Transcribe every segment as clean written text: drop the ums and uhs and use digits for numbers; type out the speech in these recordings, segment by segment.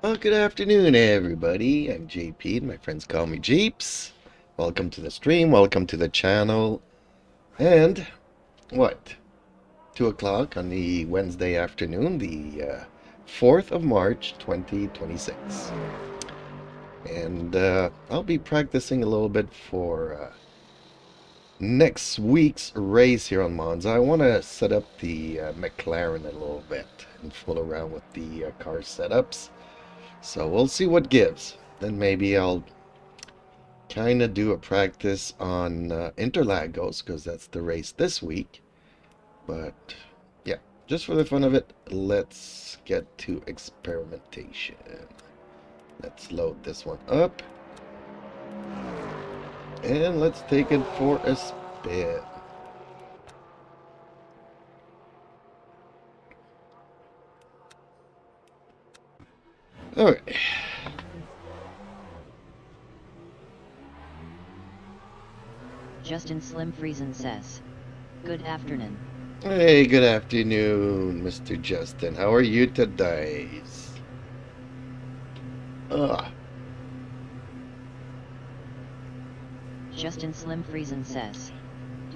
Well, good afternoon, everybody. I'm JP, and my friends call me Jeeps. Welcome to the stream, welcome to the channel. And, what? 2 o'clock on the Wednesday afternoon, the 4th of March, 2026. And I'll be practicing a little bit for next week's race here on Monza. I want to set up the McLaren a little bit and fool around with the car setups. So we'll see what gives. Then maybe I'll kind of do a practice on Interlagos, because that's the race this week. But yeah, just for the fun of it, let's get to experimentation. Let's load this one up. And let's take it for a spin. Alright. Justin Slim Friesen says, "Good afternoon." Hey, good afternoon, Mr. Justin. How are you today? Justin Slim Friesen says,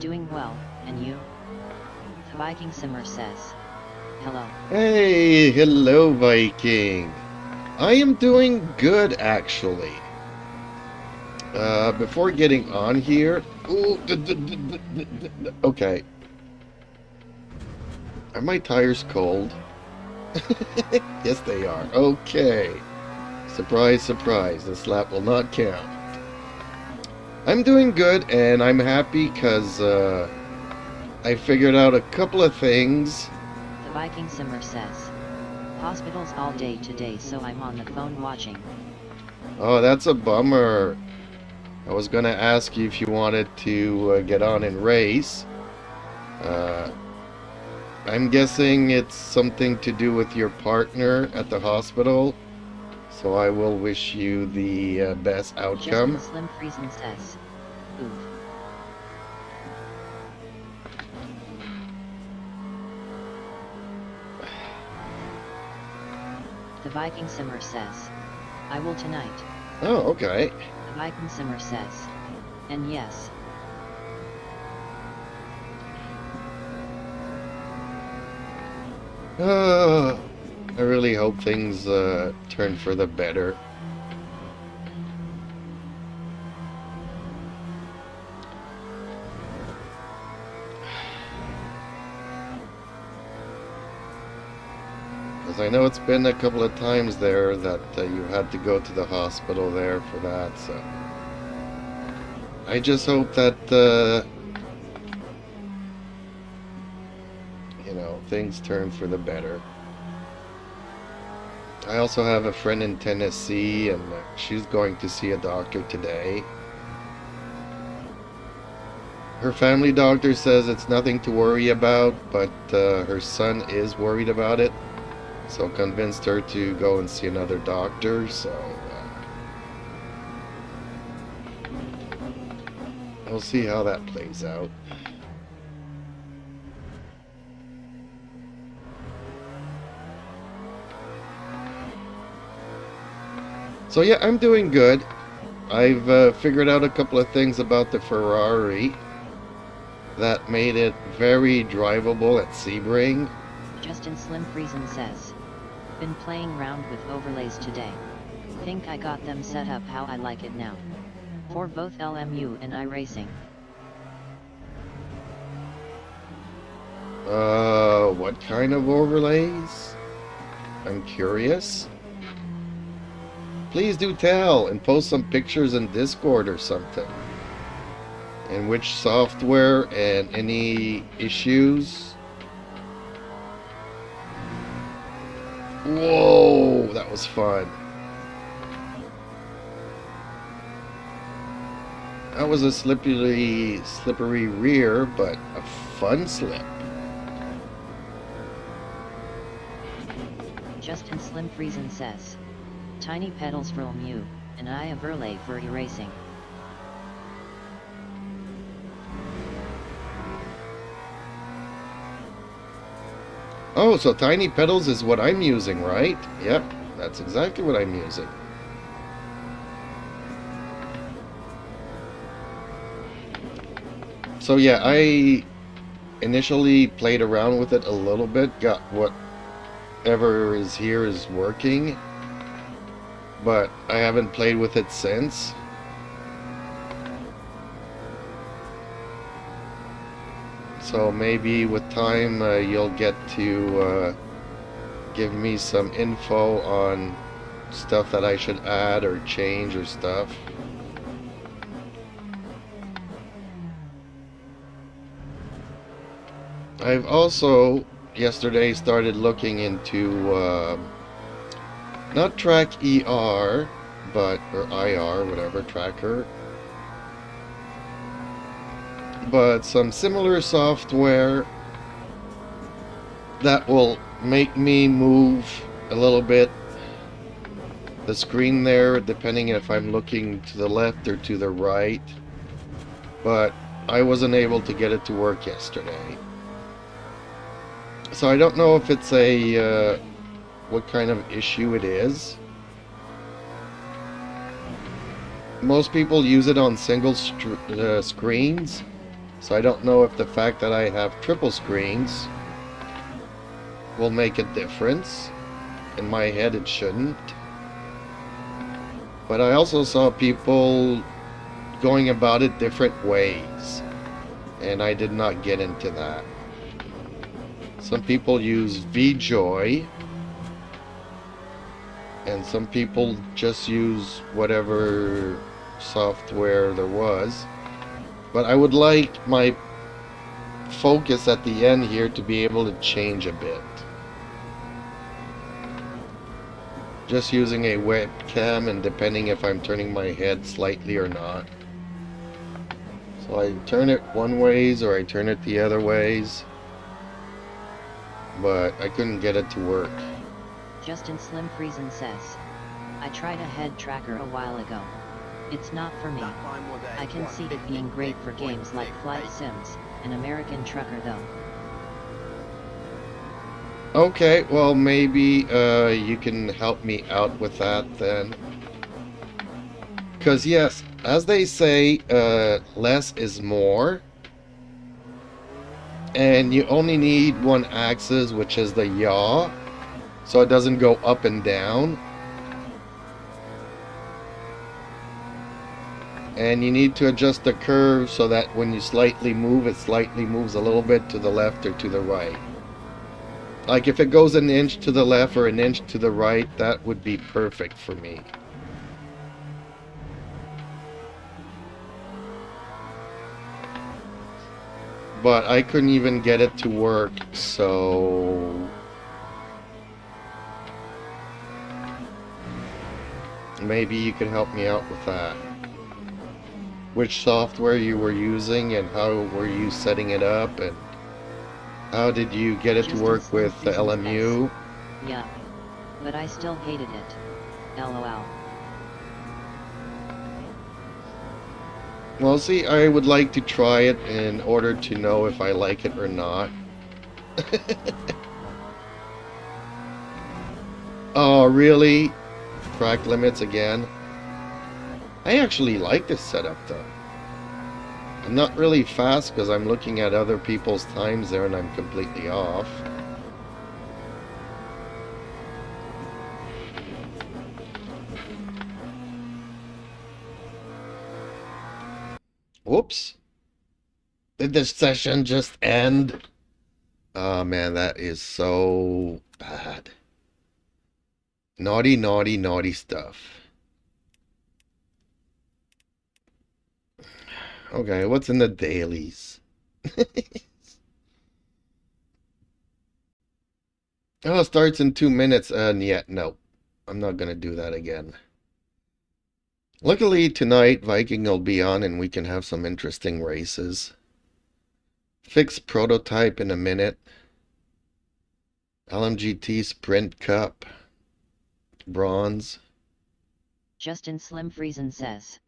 "Doing well, and you?" Viking Simmer says, "Hello." Hey, hello, Viking. I am doing good, actually. Before getting on here... Ooh, okay. Are my tires cold? Yes, they are. Okay. Surprise, surprise. This lap will not count. I'm doing good, and I'm happy because I figured out a couple of things. The Viking Simmer says, "Hospitals all day today, so I'm on the phone watching." Oh, that's a bummer. I was gonna ask you if you wanted to get on and race. I'm guessing it's something to do with your partner at the hospital. So I will wish you the best outcome. Justin Slim Friesen says, "Oof." The Viking Simmer says, "I will tonight." Oh, okay. The Viking Simmer says, "And yes." I really hope things turn for the better. Because I know it's been a couple of times there that you had to go to the hospital there for that, so... I just hope that, you know, things turn for the better. I also have a friend in Tennessee, and she's going to see a doctor today. Her family doctor says it's nothing to worry about, but her son is worried about it. So convinced her to go and see another doctor, so we'll see how that plays out. So yeah, I'm doing good. I've figured out a couple of things about the Ferrari that made it very drivable at Sebring. Justin Slim Friesen says, "Been playing around with overlays today. Think I got them set up how I like it now. For both LMU and iRacing." What kind of overlays? I'm curious. Please do tell and post some pictures in Discord or something. And which software and any issues. Whoa, that was fun. That was a slippery rear, but a fun slip. Justin Slim Friesen says, "Tiny pedals for LMU, and I overlay for erasing." Oh, so tiny pedals is what I'm using, right? Yep. That's exactly what I'm using. So yeah, I initially played around with it a little bit, got whatever is here is working, but I haven't played with it since. So maybe with time you'll get to give me some info on stuff that I should add or change or stuff. I've also yesterday started looking into not track ER, but or IR, whatever tracker, but some similar software that will make me move a little bit the screen there, depending if I'm looking to the left or to the right. But I wasn't able to get it to work yesterday. So I don't know if it's a what kind of issue it is. Most people use it on single screens, so I don't know if the fact that I have triple screens will make a difference. In my head it shouldn't. But I also saw people going about it different ways, and I did not get into that. Some people use VJoy, and some people just use whatever software there was. But I would like my focus at the end here to be able to change a bit. Just using a webcam, and depending if I'm turning my head slightly or not. So I turn it one ways or I turn it the other ways, but I couldn't get it to work. Justin Slim Friesen says, I tried a head tracker a while ago. It's not for me. I can see it being great for games like Flight Sims, an American Trucker though. Okay, well maybe you can help me out with that then. Because yes, as they say, less is more. And you only need one axis, which is the yaw, so it doesn't go up and down. And you need to adjust the curve so that when you slightly move, it slightly moves a little bit to the left or to the right. Like if it goes an inch to the left or an inch to the right, that would be perfect for me. But I couldn't even get it to work, so maybe you could help me out with that. Which software you were using and how were you setting it up, and how did you get it to work with the LMU? Yeah, but I still hated it. LOL. Well, see, I would like to try it in order to know if I like it or not. Oh, really? Track limits again? I actually like this setup though. I'm not really fast because I'm looking at other people's times there and I'm completely off. Whoops. Did this session just end? Oh man, that is so bad. Naughty, naughty, naughty stuff. Okay, what's in the dailies? Oh, it starts in 2 minutes, and yet, no. I'm not gonna do that again. Luckily, tonight, Viking will be on, and we can have some interesting races. Fix prototype in a minute. LMGT Sprint Cup. Bronze. Justin Slim Friesen says,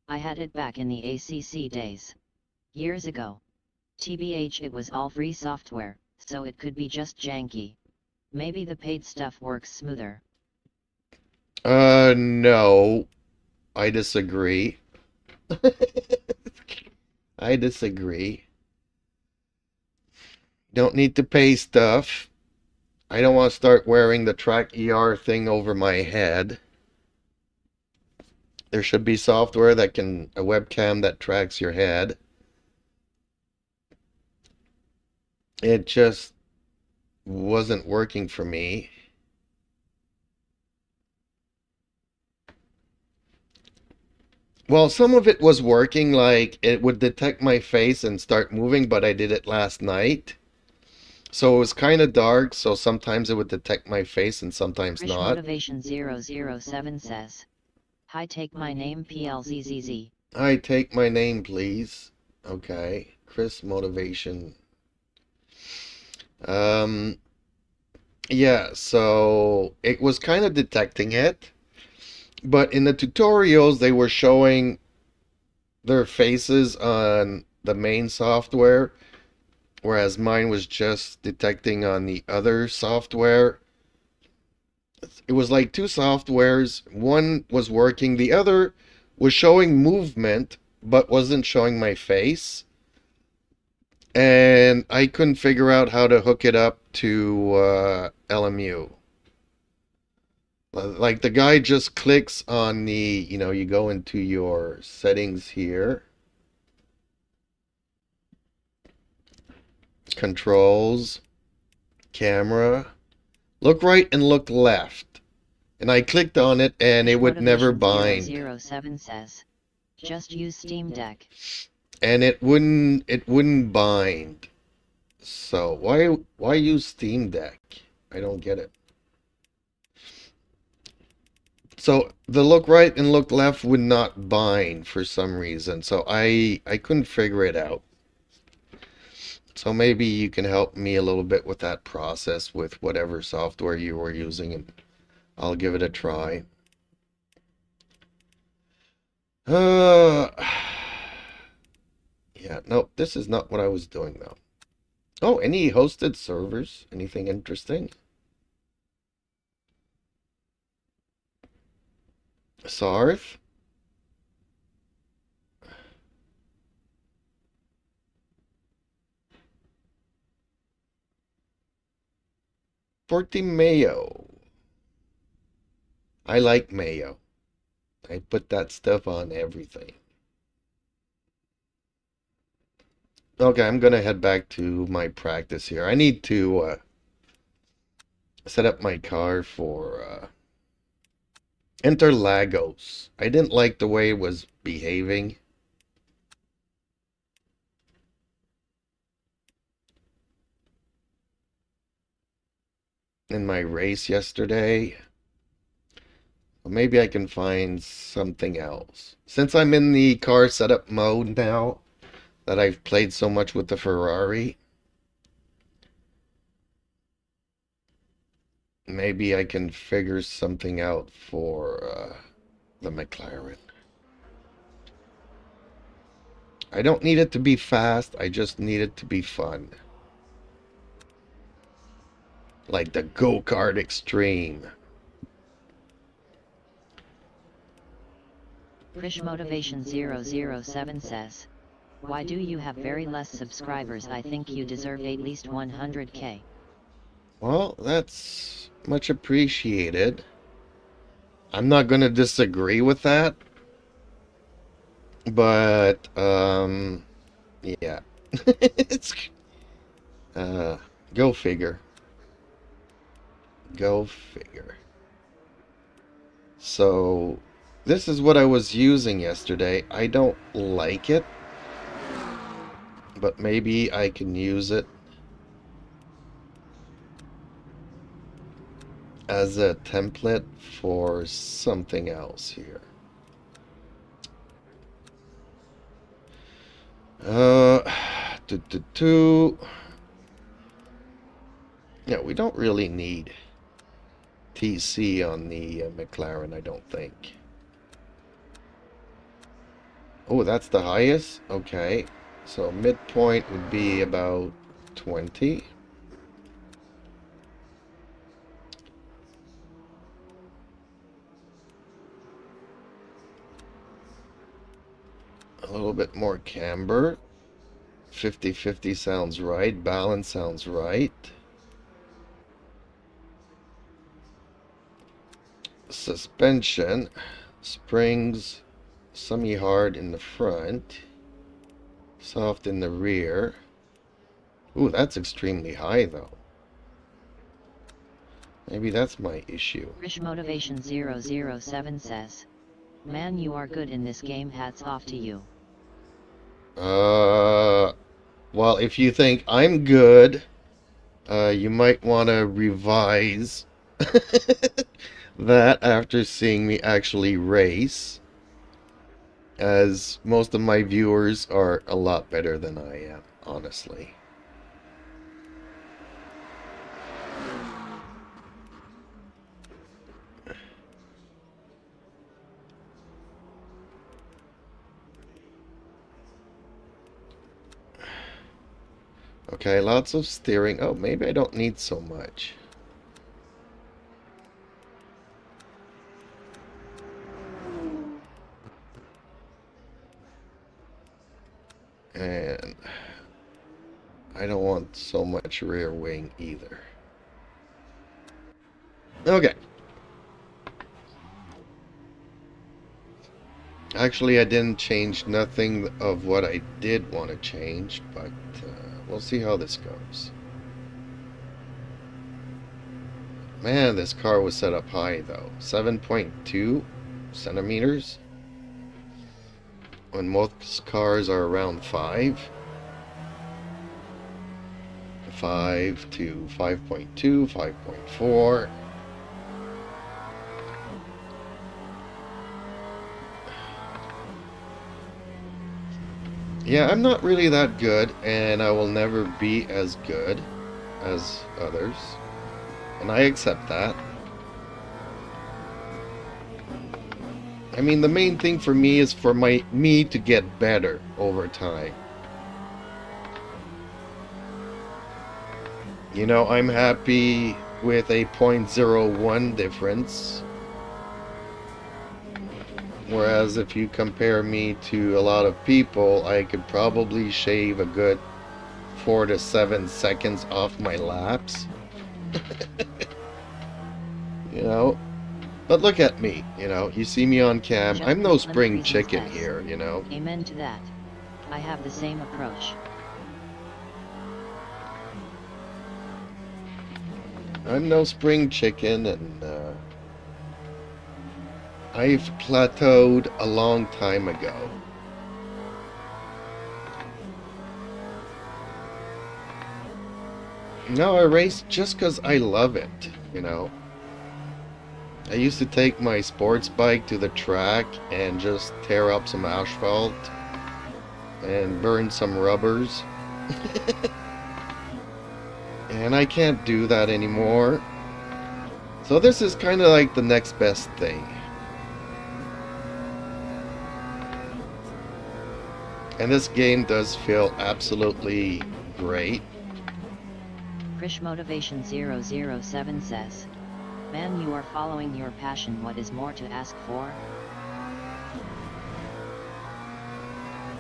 I had it back in the ACC days. Years ago. TBH, it was all free software, so it could be just janky. Maybe the paid stuff works smoother. No, I disagree. I disagree. Don't need to pay stuff. I don't want to start wearing the Track ER thing over my head. There should be software that can, a webcam that tracks your head. It just wasn't working for me. Well, some of it was working, like it would detect my face and start moving, but I did it last night. So it was kind of dark, so sometimes it would detect my face and sometimes Krish not. Motivation 007 says, "Hi, take my name PLZZZ. I take my name, please. Okay, Chris Motivation. Um, yeah, so it was kind of detecting it, but in the tutorials they were showing their faces on the main software, whereas mine was just detecting on the other software. It was like two softwares. One was working, the other was showing movement, but wasn't showing my face. And I couldn't figure out how to hook it up to LMU. Like the guy just clicks on the, you go into your settings here, controls, camera, look right and look left. And I clicked on it and it would never bind. 007 says, "Just use Steam Deck." And it wouldn't bind. So why use Steam Deck? I don't get it. So the look right and look left would not bind for some reason. So I couldn't figure it out. So maybe you can help me a little bit with that process with whatever software you were using, and I'll give it a try. Yeah, no, this is not what I was doing though. Oh, any hosted servers? Anything interesting? Sarth? Mayo. I like mayo. I put that stuff on everything. Okay, I'm gonna head back to my practice here. I need to set up my car for Interlagos. I didn't like the way it was behaving in my race yesterday. Well, maybe I can find something else. Since I'm in the car setup mode now, that I've played so much with the Ferrari, maybe I can figure something out for the McLaren. I don't need it to be fast, I just need it to be fun. Like the Go-Kart Extreme. Krish Motivation 007 says, "Why do you have very less subscribers? I think you deserve at least 100K. Well, that's much appreciated. I'm not going to disagree with that. But, yeah. It's, go figure. Go figure. So, this is what I was using yesterday. I don't like it, but maybe I can use it as a template for something else here. Uh, yeah, we don't really need TC on the McLaren, I don't think. Oh, that's the highest? Okay. So midpoint would be about 20. A little bit more camber. 50-50 sounds right. Balance sounds right. Suspension. Springs semi-hard in the front. Soft in the rear. Ooh, that's extremely high though. Maybe that's my issue. Rish Motivation 007 says, "Man, you are good in this game, hats off to you." Well, if you think I'm good, you might want to revise that after seeing me actually race, as most of my viewers are a lot better than I am, honestly. Okay, lots of steering. Oh, maybe I don't need so much. And I don't want so much rear wing either. Okay. Actually, I didn't change nothing of what I did want to change, but we'll see how this goes. Man, this car was set up high though. 7.2 centimeters. When most cars are around 5. 5 to 5.2, 5.4. Yeah, I'm not really that good, and I will never be as good as others. And I accept that. I mean, the main thing for me is for me to get better over time. You know, I'm happy with a 0.01 difference. Whereas if you compare me to a lot of people, I could probably shave a good 4 to 7 seconds off my laps. You know? But look at me, you know, you see me on cam. I'm no spring chicken here, you know. Amen to that. I have the same approach. I'm no spring chicken, and I've plateaued a long time ago. No, I race just because I love it, you know. I used to take my sports bike to the track and just tear up some asphalt and burn some rubbers. And I can't do that anymore. So this is kind of like the next best thing. And this game does feel absolutely great. Krish Motivation 007 says, "Man, you are following your passion. What is more to ask for?"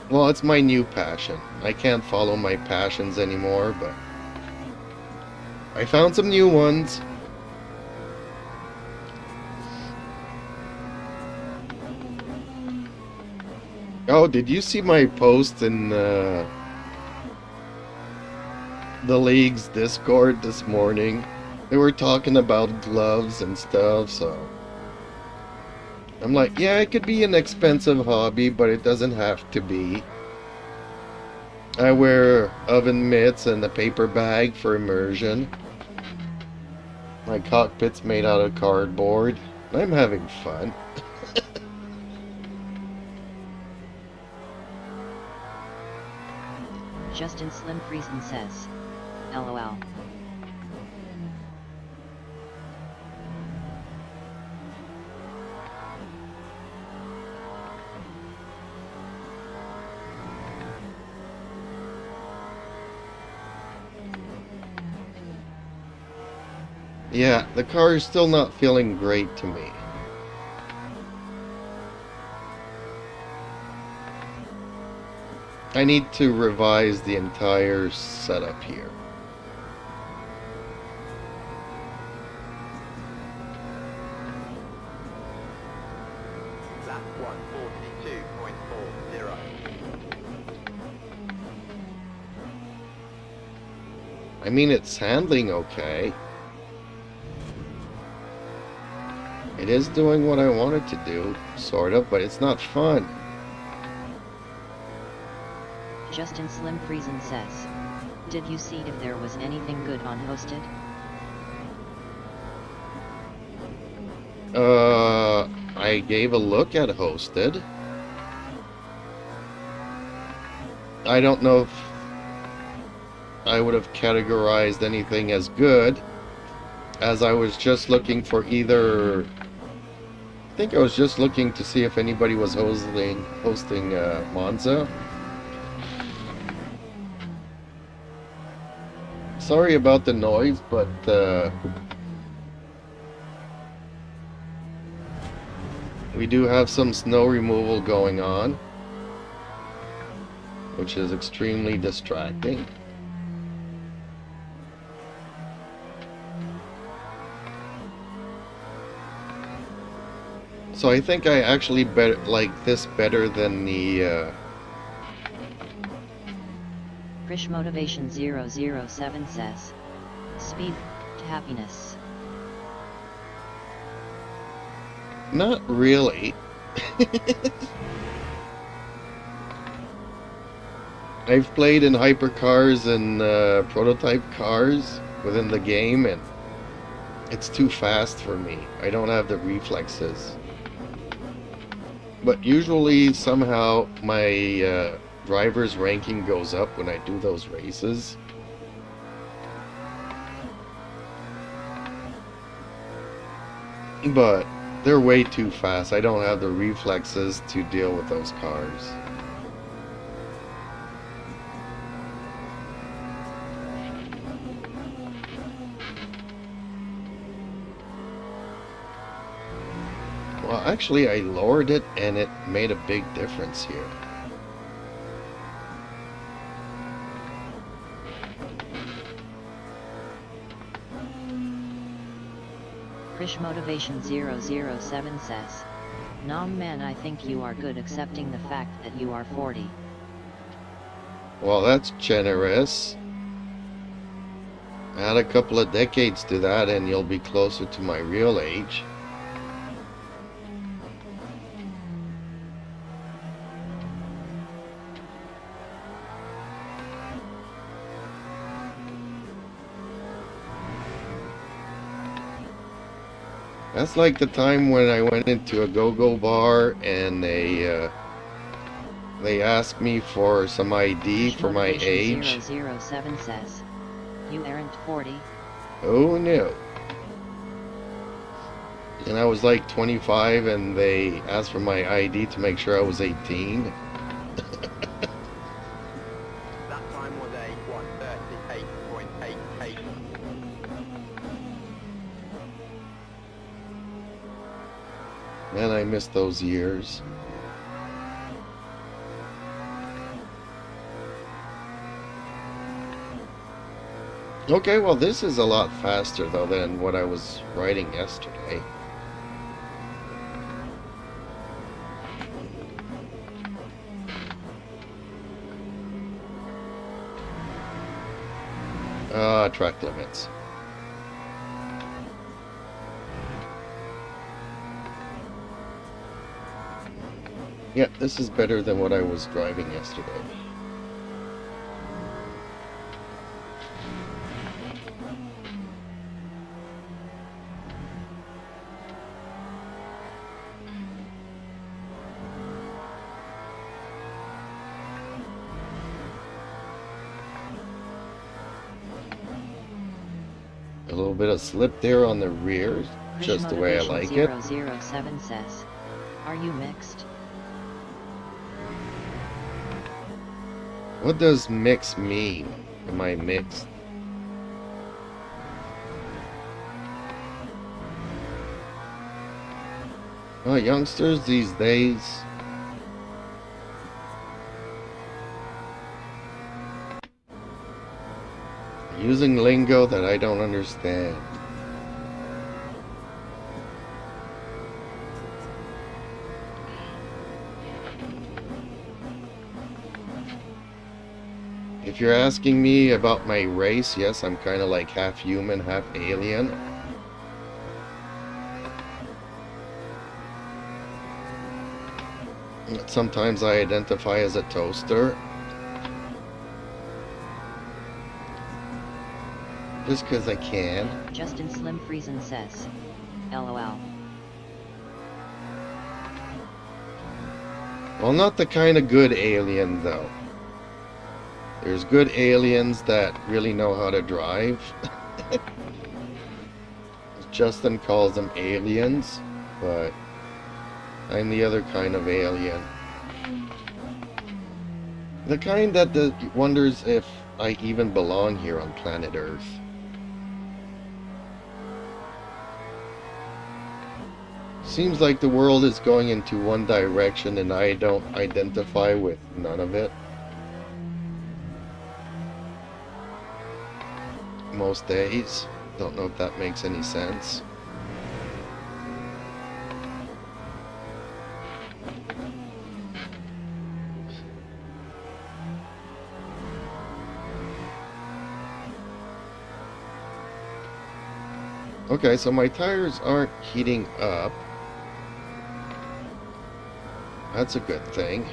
Well, it's my new passion. I can't follow my passions anymore, but I found some new ones. Oh, did you see my post in the league's Discord this morning? They were talking about gloves and stuff, so I'm like, yeah, it could be an expensive hobby, but it doesn't have to be. I wear oven mitts and a paper bag for immersion. My cockpit's made out of cardboard. I'm having fun. Justin Slim Friesen says, "LOL." Yeah, the car is still not feeling great to me. I need to revise the entire setup here. Lap 142.40. I mean, it's handling okay. It is doing what I want it to do, sort of, but it's not fun. Justin Slim Friesen says, did you see if there was anything good on Hosted? I gave a look at Hosted. I don't know if I would have categorized anything as good, as I was just looking for either... I think I was just looking to see if anybody was hosting Monza. Sorry about the noise, but we do have some snow removal going on, which is extremely distracting. So I think I actually like this better than the Krish Motivation 007 says, speed to happiness. Not really. I've played in hypercars and prototype cars within the game, and it's too fast for me. I don't have the reflexes. But usually, somehow, my driver's ranking goes up when I do those races. But they're way too fast. I don't have the reflexes to deal with those cars. Well, actually, I lowered it and it made a big difference here. Krish Motivation 007 says, Nom man, I think you are good accepting the fact that you are 40. Well, that's generous. Add a couple of decades to that and you'll be closer to my real age. That's like the time when I went into a go-go bar and they asked me for some ID for my age. 007 says, you aren't 40. Oh no. And I was like 25 and they asked for my ID to make sure I was 18. That time was a 138.88. Man, I miss those years. Okay, well this is a lot faster though than what I was riding yesterday. Track limits. Yeah, this is better than what I was driving yesterday. A little bit of slip there on the rear, just the way I like it. 007 says, are you mixed? What does mix mean? Am I mixed? Youngsters these days, using lingo that I don't understand. If you're asking me about my race, yes, I'm kind of like half human, half alien. Sometimes I identify as a toaster. Just because I can. Justin Slim Friesen says, LOL. Well, not the kind of good alien, though. There's good aliens that really know how to drive. Justin calls them aliens, but I'm the other kind of alien. The kind that wonders if I even belong here on planet Earth. Seems like the world is going into one direction and I don't identify with none of it. Most days. Don't know if that makes any sense. Okay, so my tires aren't heating up. That's a good thing.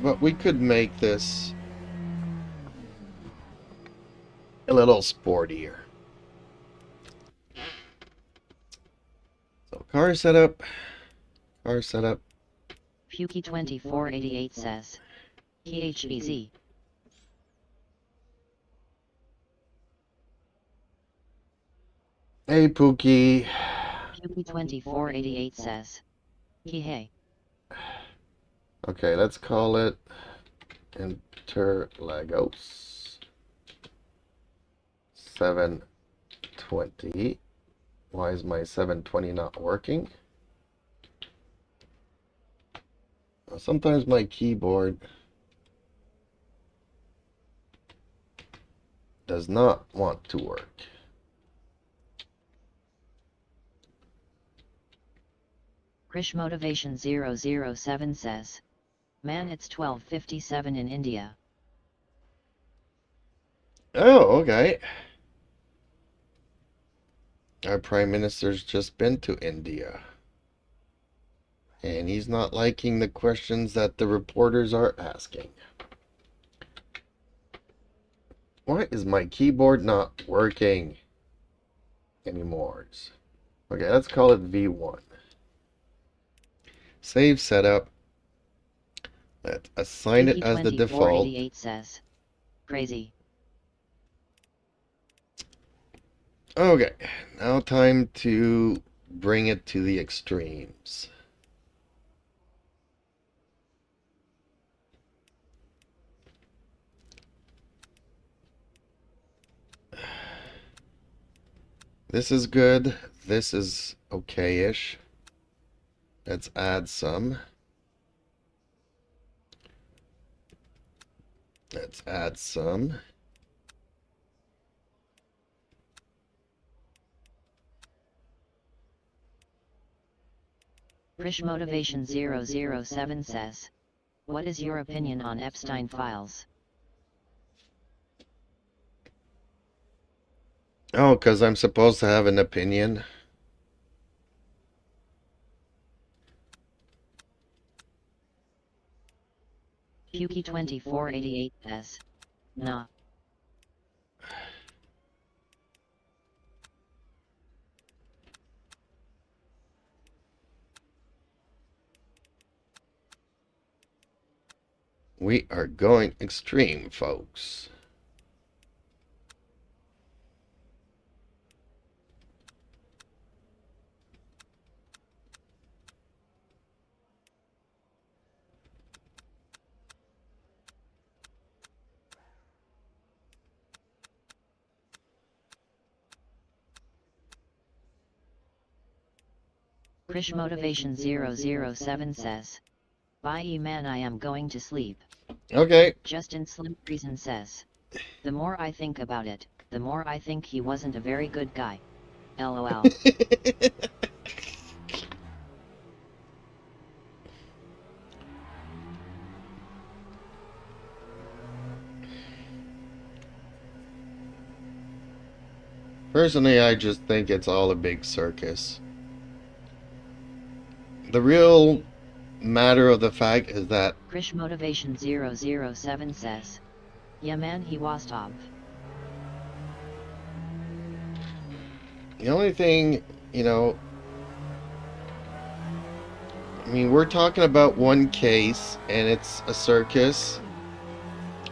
But we could make this a little sportier. So car setup. Pukey2488 says, PHBZ. Hey Pookie. Pukey2488 says, hey. Okay, let's call it Interlagos 720. Why is my 720 not working? Sometimes my keyboard does not want to work. Krish Motivation 007 says, man, it's 12:57 in India. Oh, okay. Our Prime Minister's just been to India. And he's not liking the questions that the reporters are asking. Why is my keyboard not working anymore? Okay, let's call it V1. Save setup. Let's assign it as the default. 2488 says, crazy. Okay, now time to bring it to the extremes. This is good. This is okay-ish. Let's add some. Let's add some. Krish Motivation 007 says, what is your opinion on Epstein files? Oh, because I'm supposed to have an opinion. Pukey2488 says, nah. We are going extreme, folks. Krish Motivation 007 says, bye man, I am going to sleep. Okay. Justin Slim Reason says, the more I think about it, the more I think he wasn't a very good guy. LOL. Personally, I just think it's all a big circus. The real matter of the fact is that Krish Motivation 007 says, yeah man, he was top. the only thing, you know, I mean, we're talking about one case and it's a circus,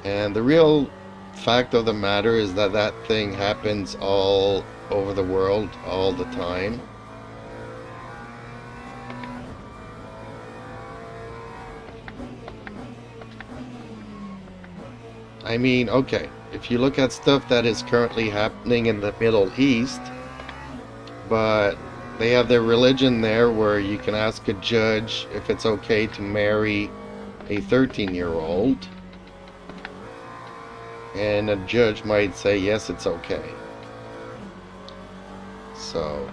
and the real fact of the matter is that that thing happens all over the world all the time. I mean, okay, if you look at stuff that is currently happening in the Middle East, but they have their religion there where you can ask a judge if it's okay to marry a 13-year-old, and a judge might say yes, it's okay. So,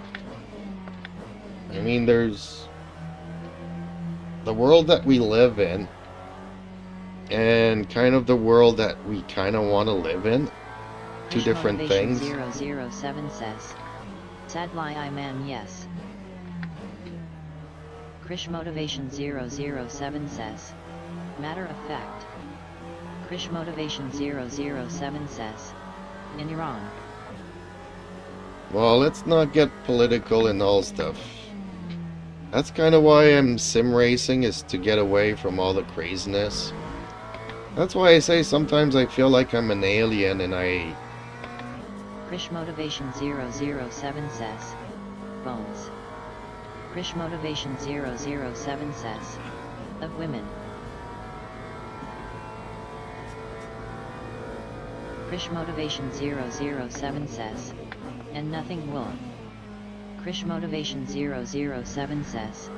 I mean, there's the world that we live in and kind of the world that we kind of want to live in. Two different things. 007 says, sad lie I man, yes. Krish Motivation 007 says, matter of fact. Krish Motivation 007 says, in Iran. Well, let's not get political and all stuff. That's kind of why I'm sim racing, is to get away from all the craziness. That's why I say sometimes I feel like I'm an alien and I... Krish Motivation 007 says, bones. Krish Motivation 007 says, of women. Krish Motivation 007 says, and nothing will. Krish Motivation 007 says,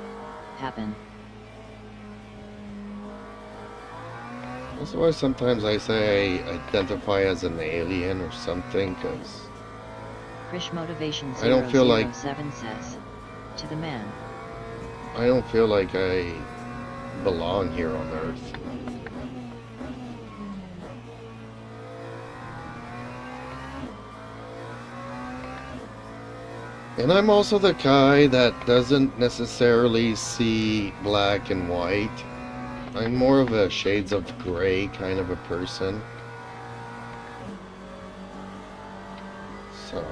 happen. That's why sometimes I say I identify as an alien or something, because Krish Motivation I don't feel like 007 says, to the man. I don't feel like I belong here on Earth. And I'm also the guy that doesn't necessarily see black and white. I'm more of a shades of gray kind of a person. So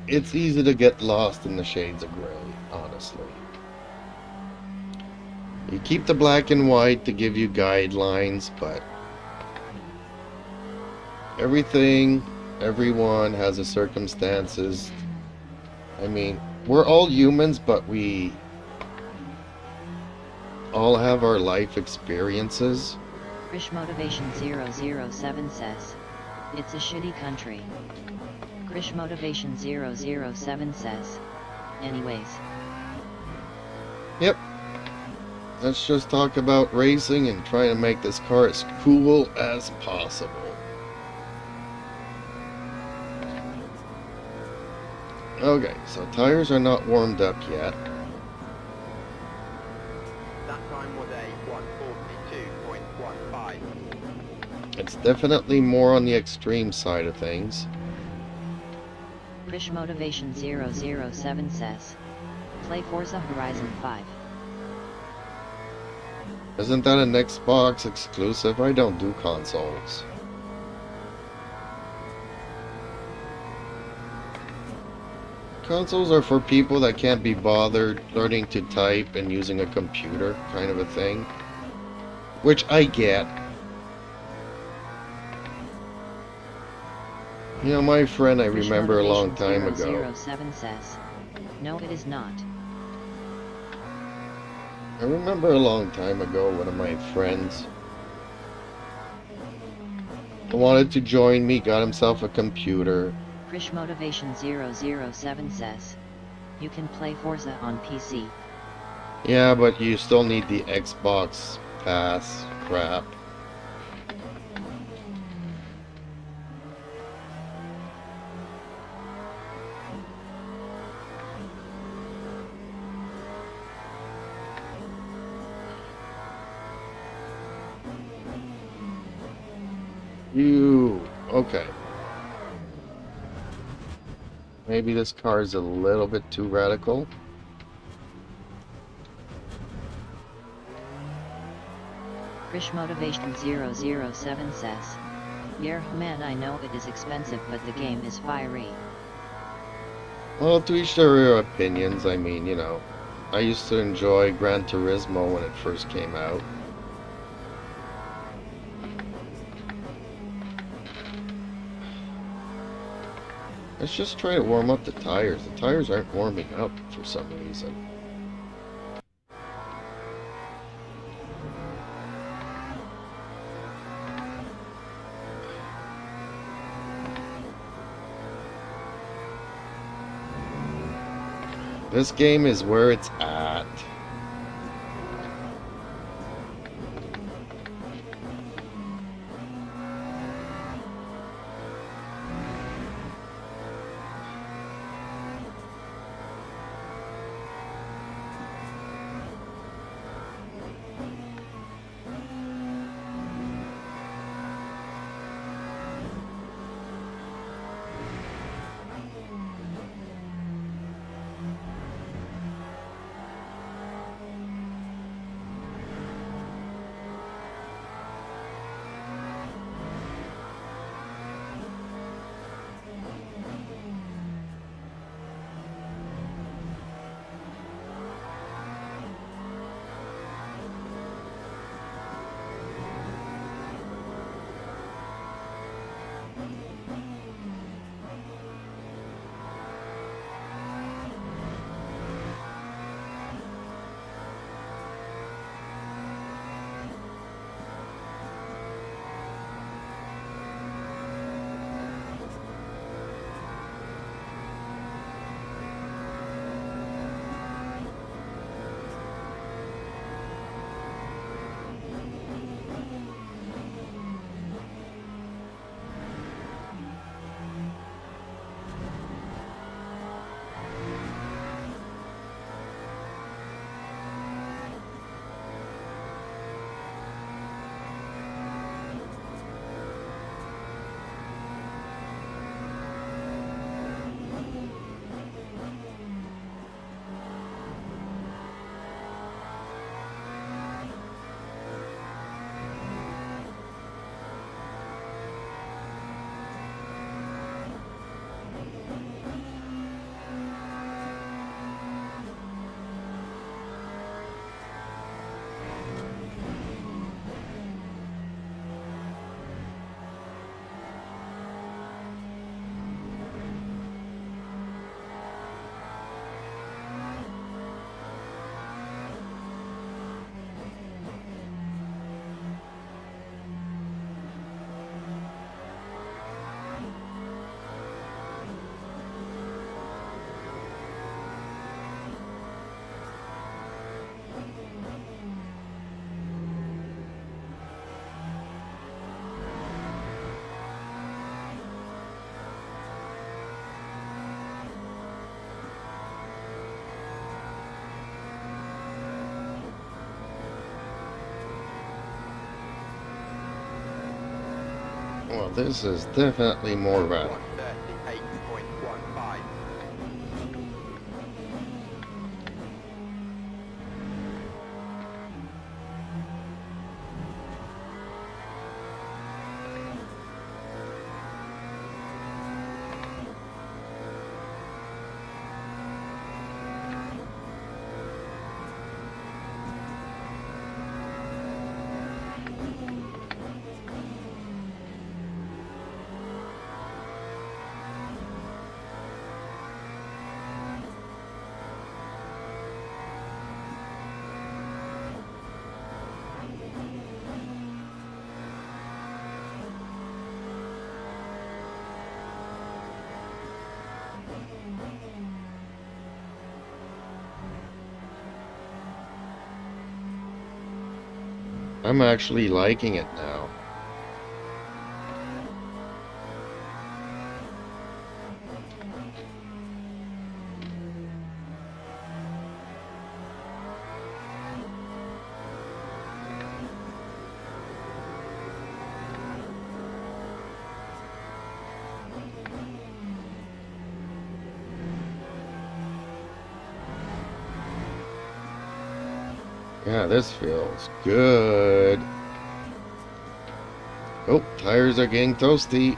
it's easy to get lost in the shades of gray, honestly. You keep the black and white to give you guidelines, but everyone has a circumstances. I mean, we're all humans, but we all have our life experiences. Krish Motivation 007 says, it's a shitty country. Krish Motivation 007 says, anyways. Yep. Let's just talk about racing and trying to make this car as cool as possible. Okay, so tires are not warmed up yet. That time was a 142.15. It's definitely more on the extreme side of things. Krish Motivation 007 says, play Forza Horizon 5. Isn't that an Xbox exclusive? I don't do consoles. Consoles are for people that can't be bothered learning to type and using a computer, kind of a thing. Which I get. You know, my friend I Krish remember a long Motivation time ago. 007 says, no it is not. I remember a long time ago, one of my friends wanted to join me, got himself a computer. Krish Motivation 007 says, You can play Forza on PC. Yeah, but you still need the Xbox Pass crap. Okay. Maybe this car is a little bit too radical. Krish Motivation 007 says, "Yeah, man, I know it is expensive, but the game is fiery." Well, to each their opinions. I mean, you know, I used to enjoy Gran Turismo when it first came out. Let's just try to warm up the tires. The tires aren't warming up for some reason. This game is where it's at. Well, this is definitely more radical. 138.15. I'm actually liking it now. Yeah, this feels good. Oh, tires are getting toasty.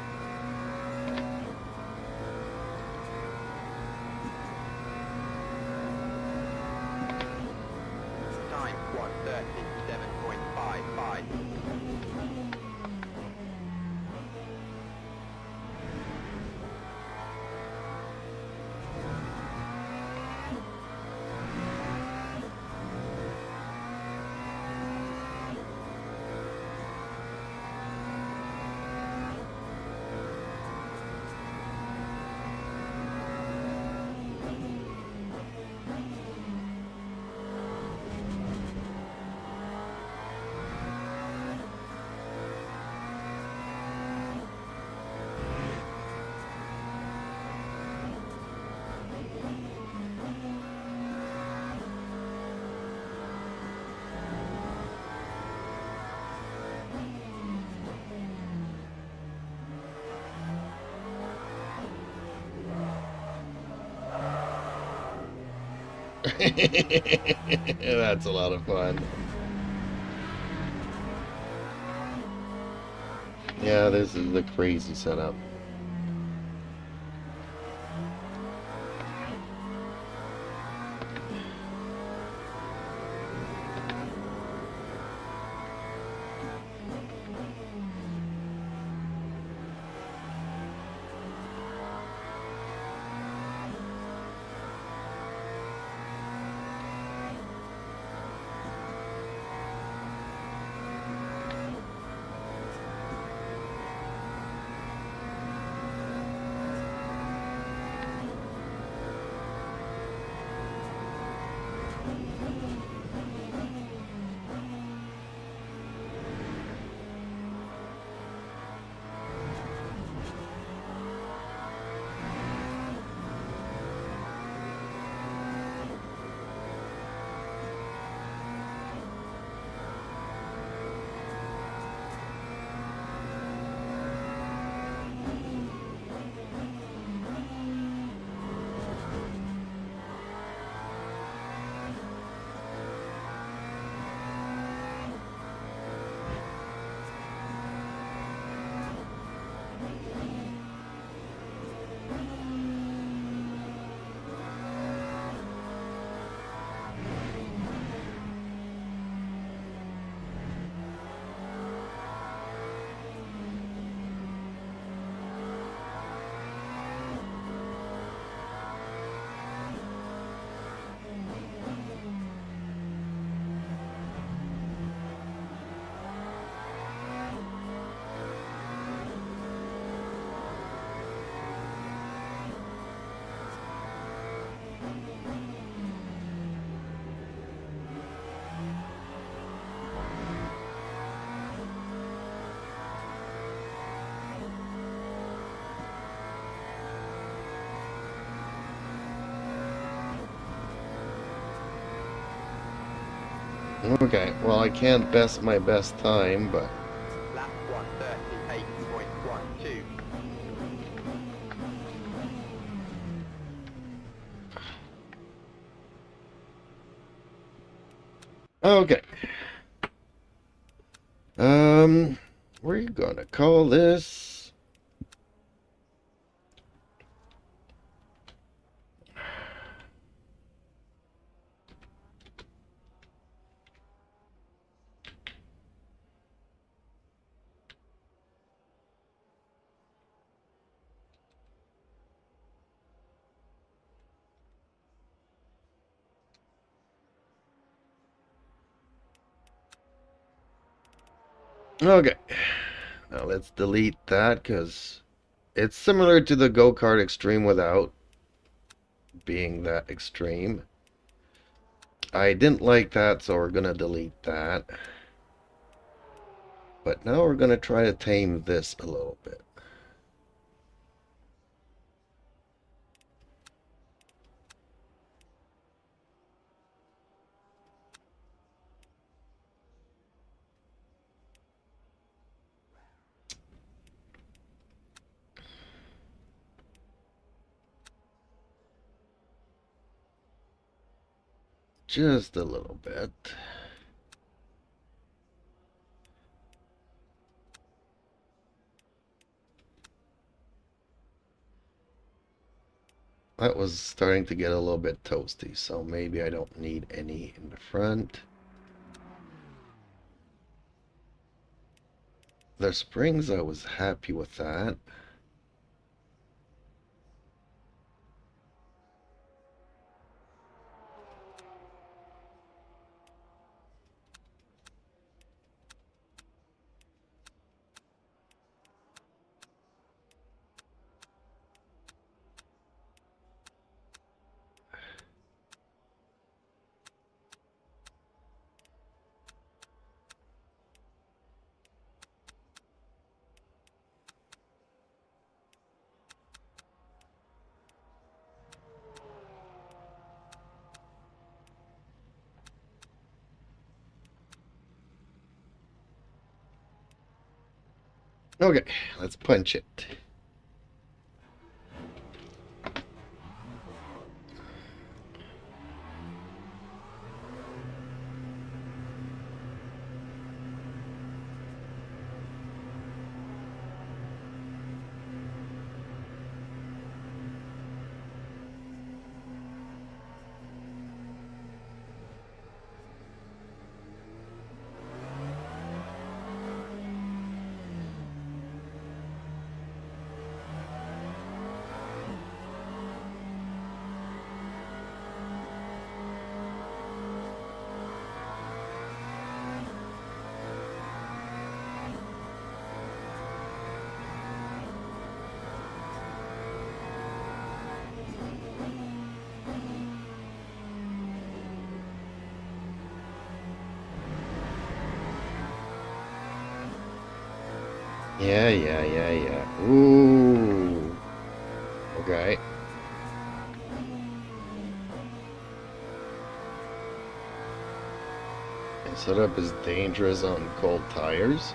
Time 1:37.55. That's a lot of fun. Yeah, this is the crazy setup. Okay, well, I can't best my best time, but Lap 1:38.12. okay. What are you gonna call this? Okay, now let's delete that because it's similar to the go-kart extreme without being that extreme. I didn't like that, so we're gonna delete that. But now we're going to try to tame this a little bit. Just a little bit. That was starting to get a little bit toasty, so maybe I don't need any in the front. The springs, I was happy with that. Okay, let's punch it. Yeah. Ooh. Okay. And setup is dangerous on cold tires.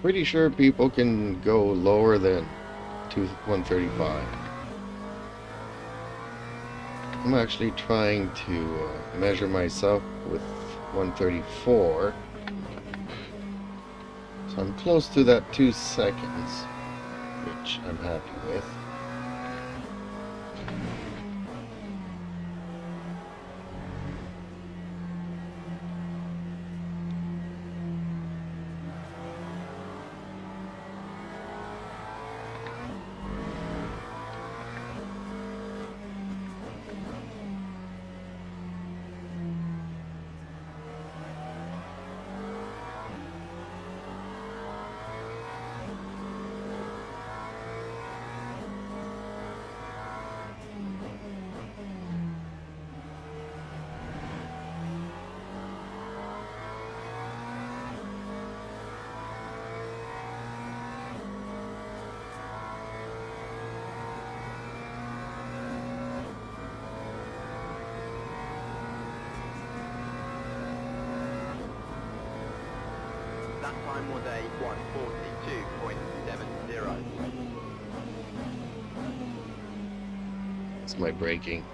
Pretty sure people can go lower than 135. I'm actually trying to measure myself with 134. So I'm close to that 2 seconds, which I'm happy with. That time was a 1:42.70. It's my braking.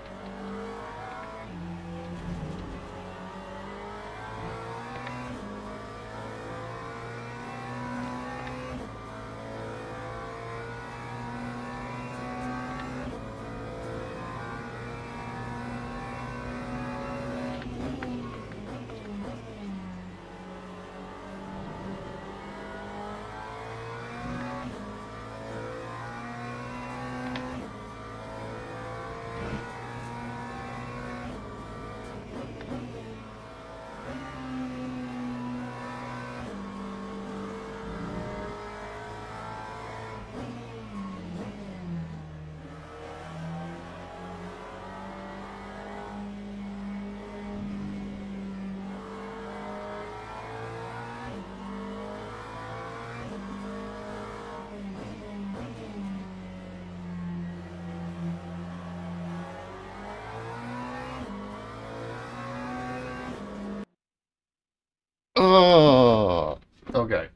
Oh, okay.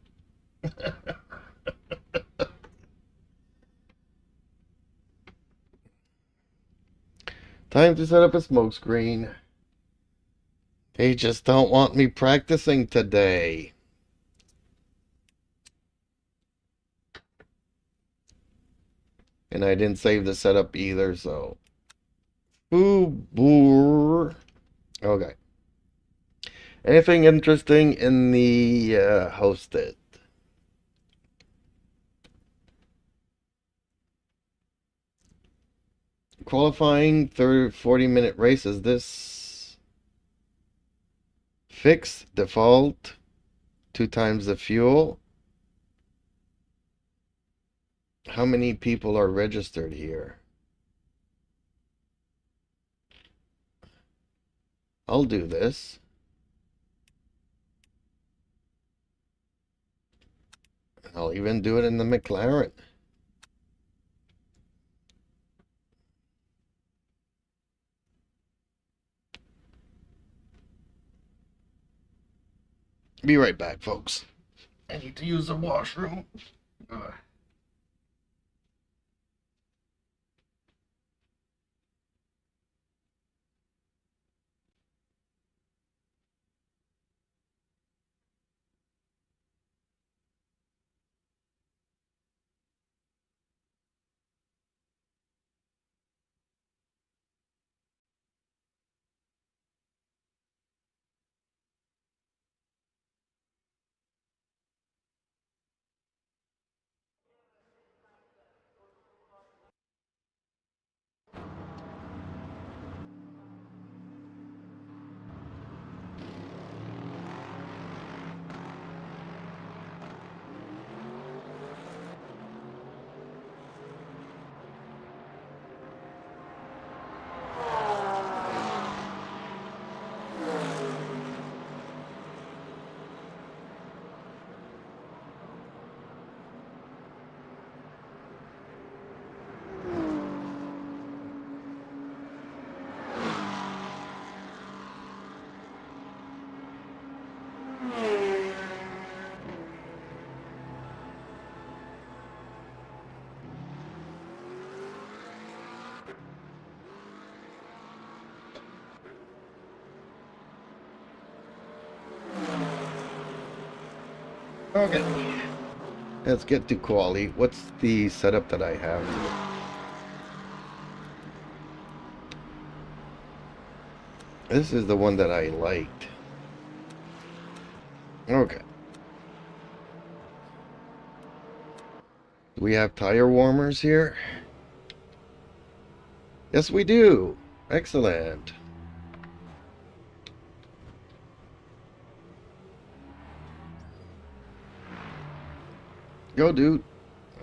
Time to set up a smoke screen. They just don't want me practicing today. And I didn't save the setup either, so. Ooh, boor. Okay. Anything interesting in the hosted? Qualifying 40-minute race. Is this fixed? Default? 2 times the fuel? How many people are registered here? I'll do this. I'll even do it in the McLaren. Be right back, folks. I need to use the washroom. Okay. Let's get to quali. What's the setup that I have? This is the one that I liked. Okay. Do we have tire warmers here? Yes, we do. Excellent. Go, dude.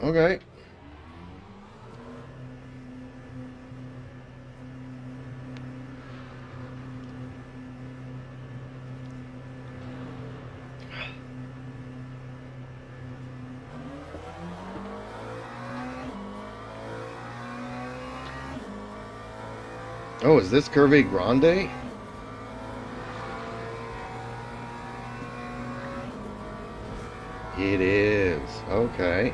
Okay. Oh, is this Curve Grande? It is. Okay.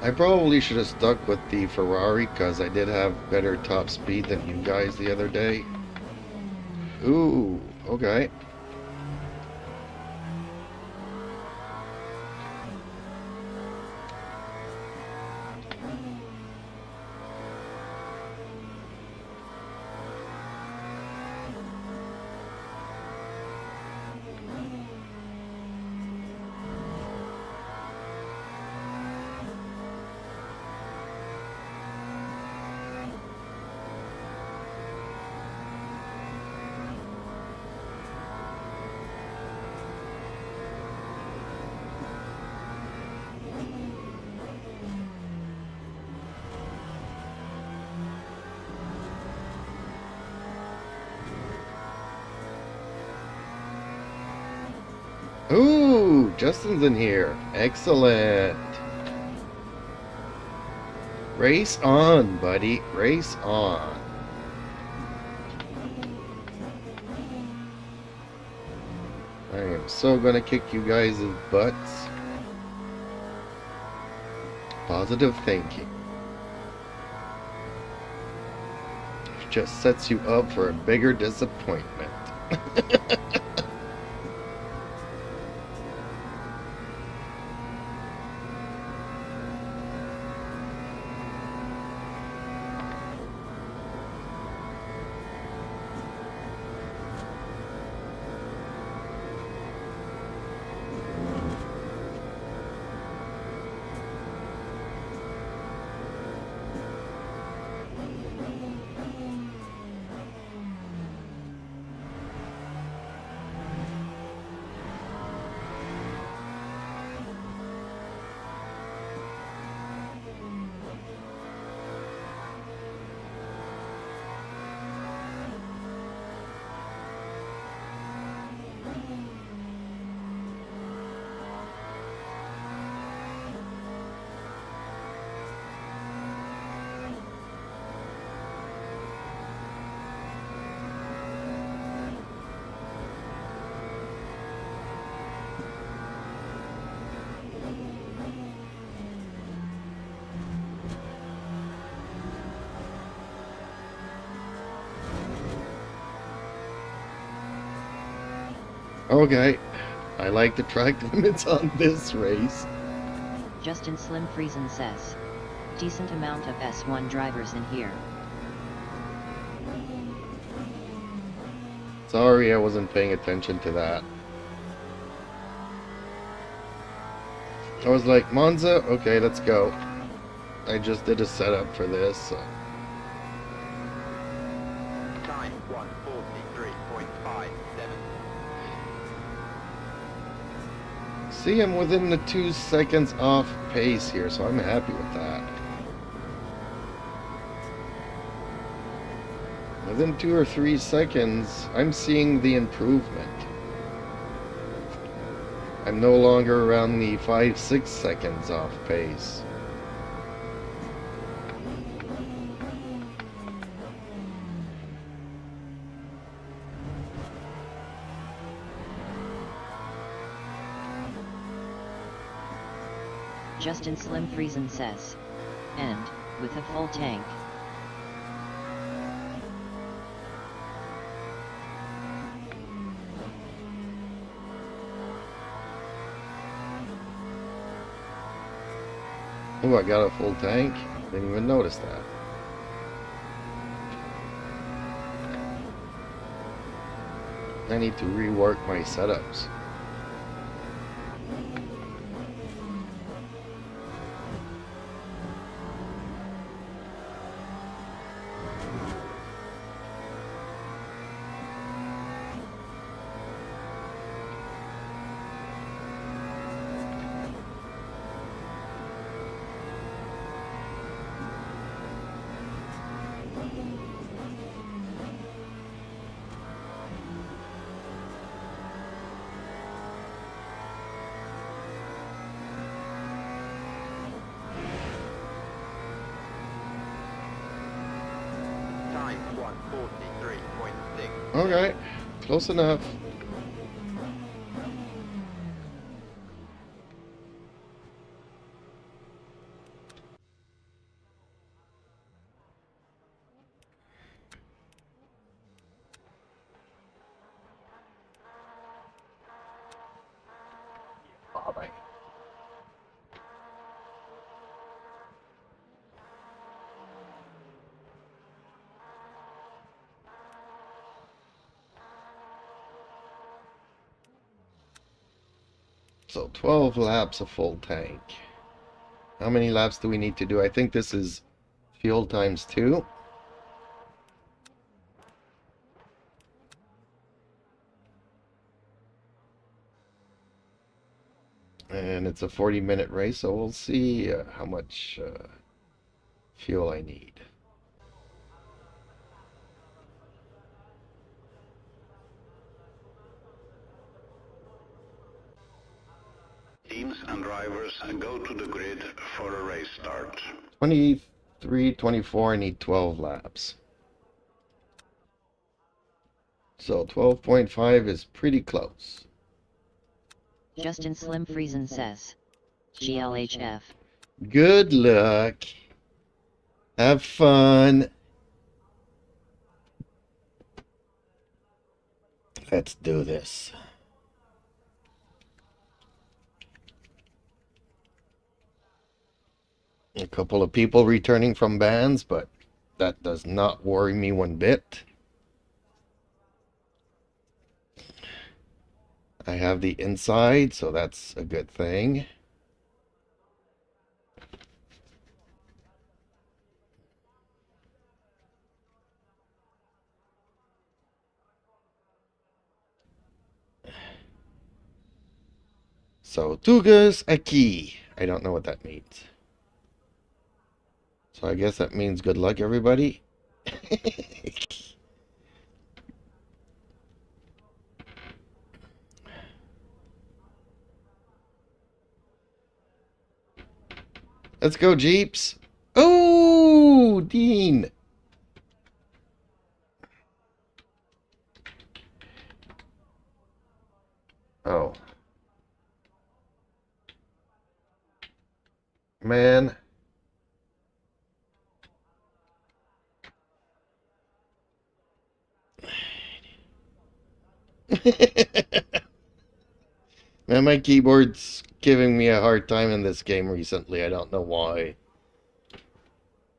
I probably should have stuck with the Ferrari because I did have better top speed than you guys the other day. Ooh, okay. Ooh, Justin's in here. Excellent. Race on, buddy. Race on. I am so gonna kick you guys' butts. Positive thinking. Just sets you up for a bigger disappointment. Okay, I like the track limits on this race. Justin Slim Friesen says. Decent amount of S1 drivers in here. Sorry, I wasn't paying attention to that. I was like, Monza? Okay, let's go. I just did a setup for this. So. Time 1:43.57. See, I'm within the 2 seconds off pace here, so I'm happy with that. Within 2 or 3 seconds, I'm seeing the improvement. I'm no longer around the 5-6 seconds off pace. Justin Slim Friesen says. And, with a full tank. Oh, I got a full tank? Didn't even notice that. I need to rework my setups. time 1:43.6. Okay, close enough. All right. So 12 laps of full tank. How many laps do we need to do? I think this is fuel times 2. And it's a 40-minute race, so we'll see how much fuel I need. Teams and drivers go to the grid for a race start. 23, 24, I need 12 laps. So 12.5 is pretty close. Justin Slim Friesen says. GLHF. Good luck. Have fun. Let's do this. A couple of people returning from bans, but that does not worry me one bit. I have the inside, so that's a good thing. So, Tugas Aki. I don't know what that means. So I guess that means good luck, everybody. Let's go, Jeeps. Oh, Dean. Oh. Man. Man, my keyboard's giving me a hard time in this game recently. I don't know why.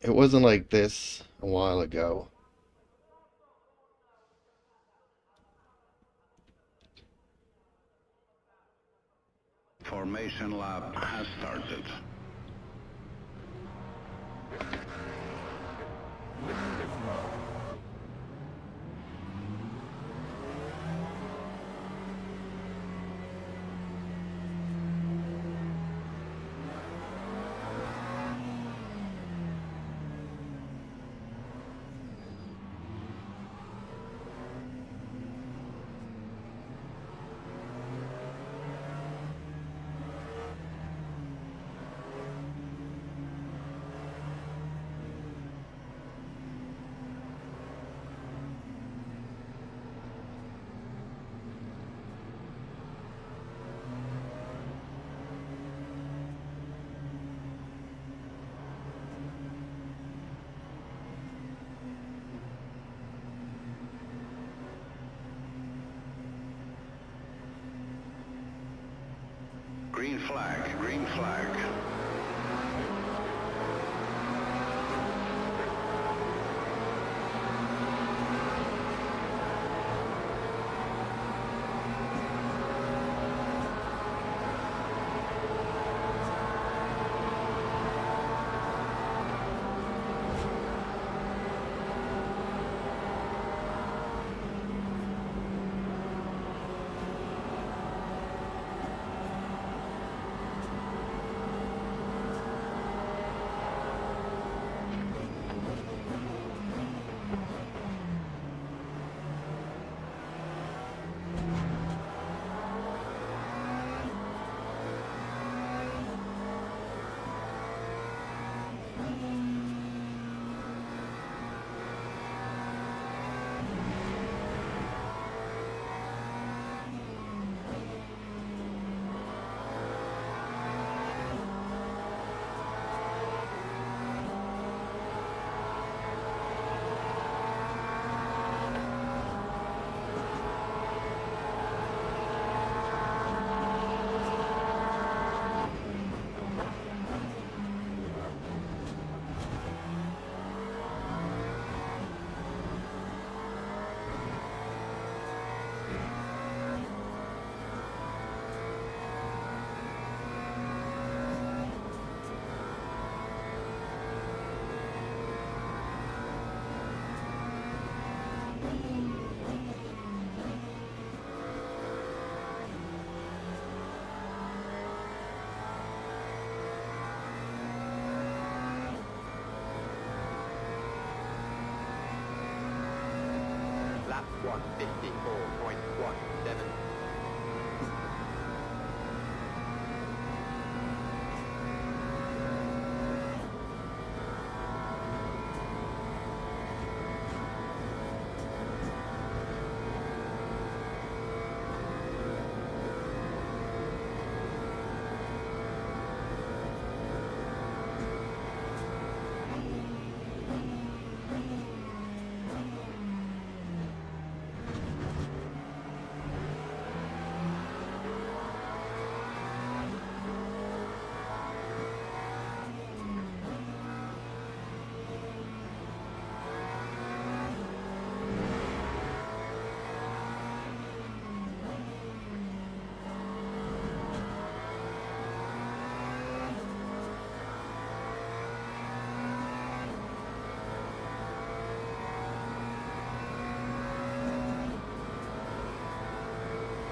It wasn't like this a while ago. Formation lap has started. Green flag, green flag. 154.17.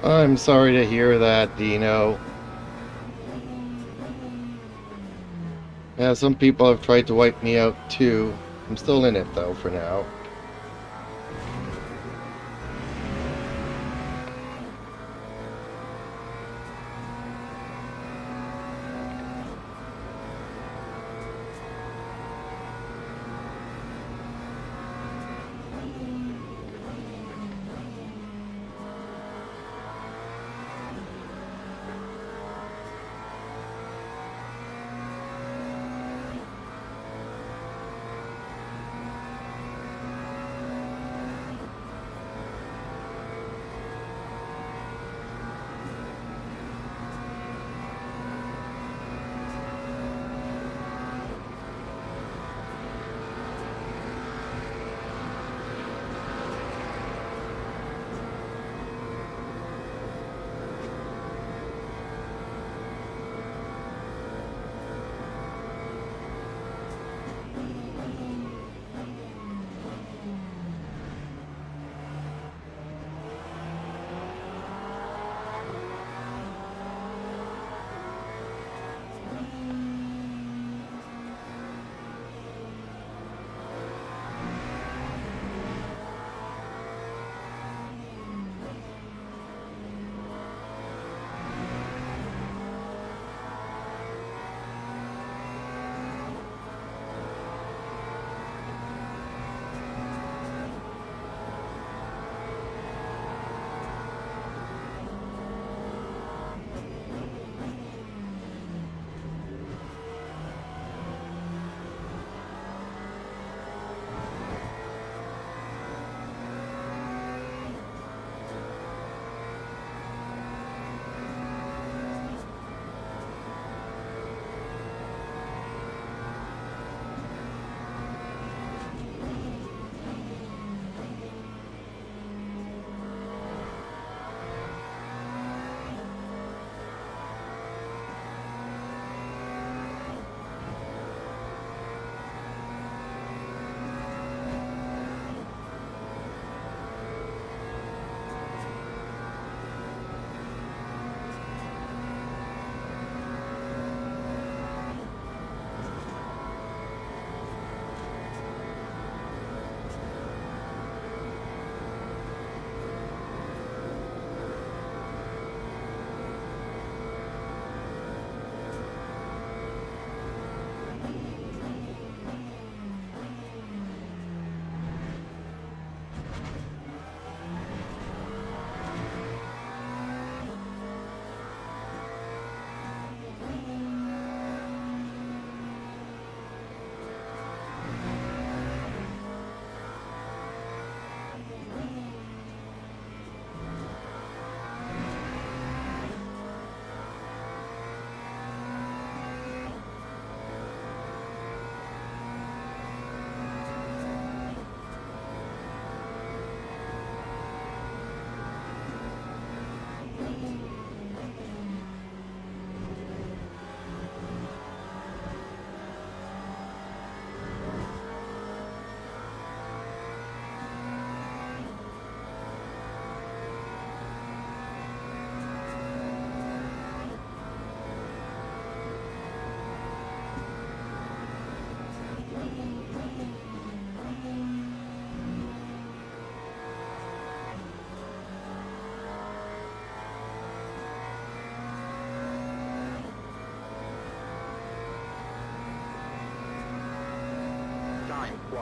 I'm sorry to hear that, Dino. Yeah, some people have tried to wipe me out too. I'm still in it though for now.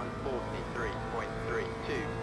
143.32.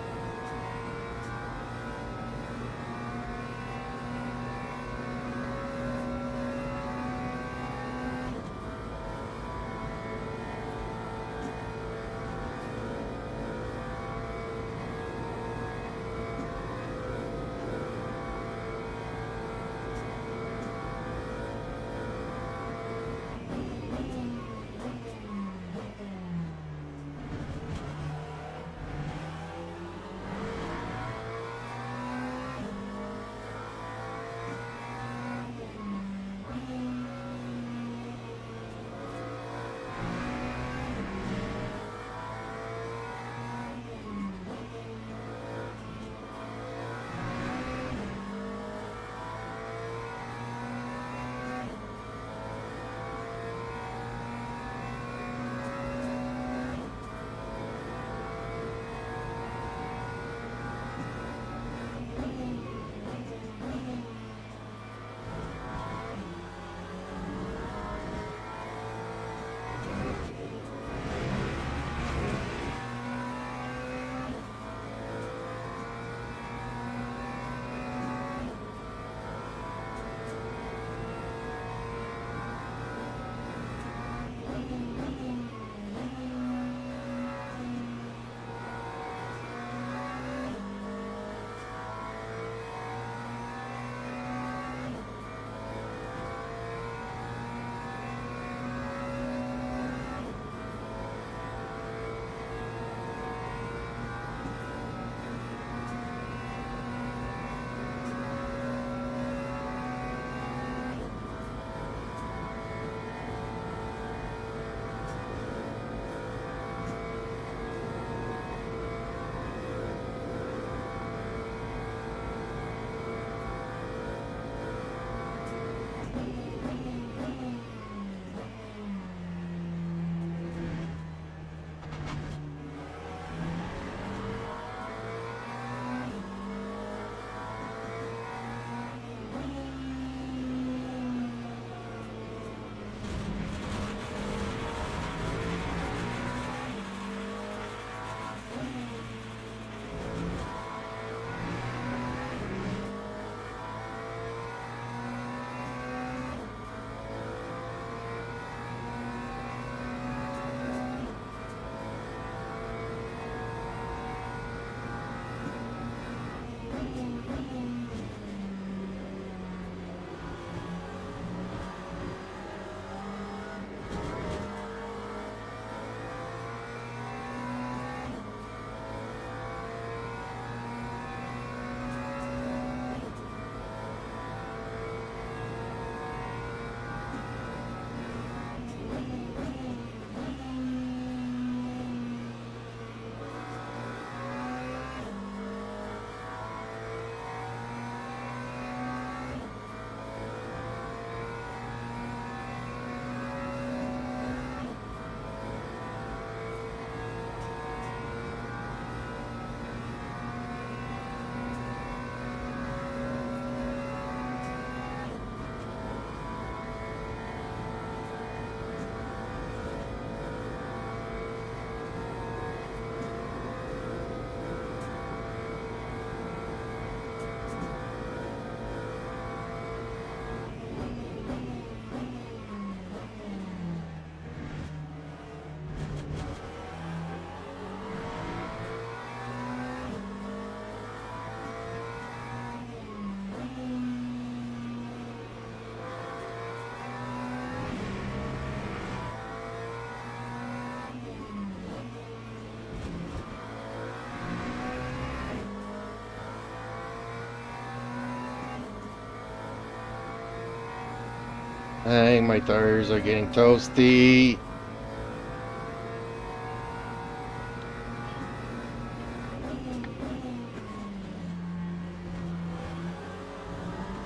Dang, my tires are getting toasty.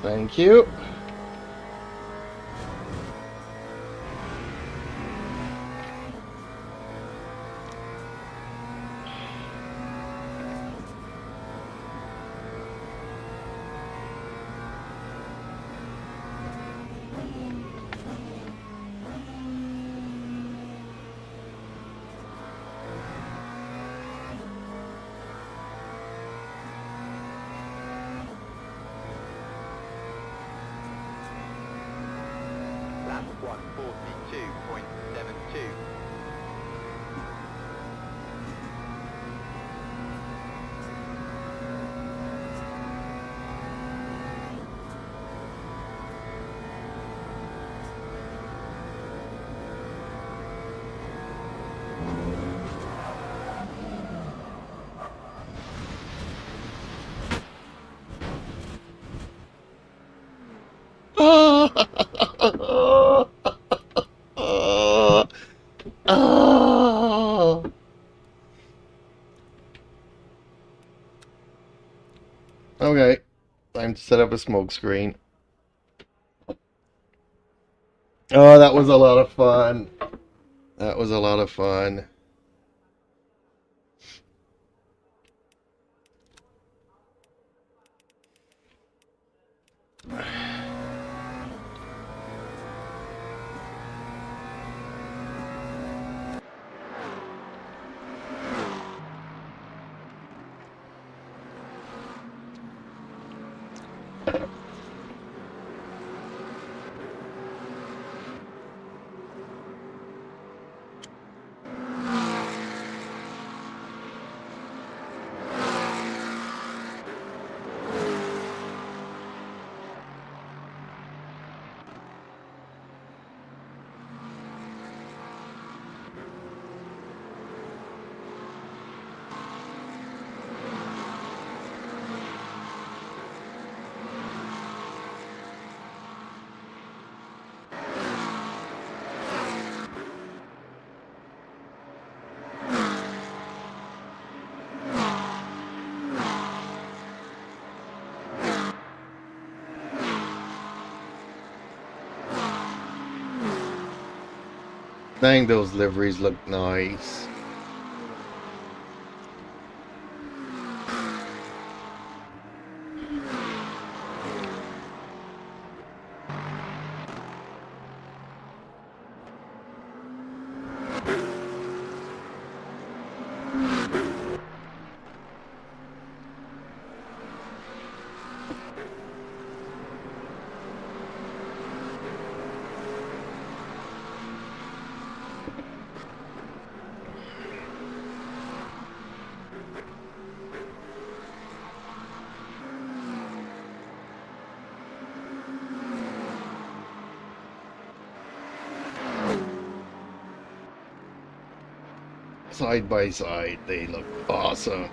Thank you. lap 142.72. Okay, time to set up a smoke screen. Oh, that was a lot of fun. That was a lot of fun. Dang, those liveries look nice. Side by side, they look awesome.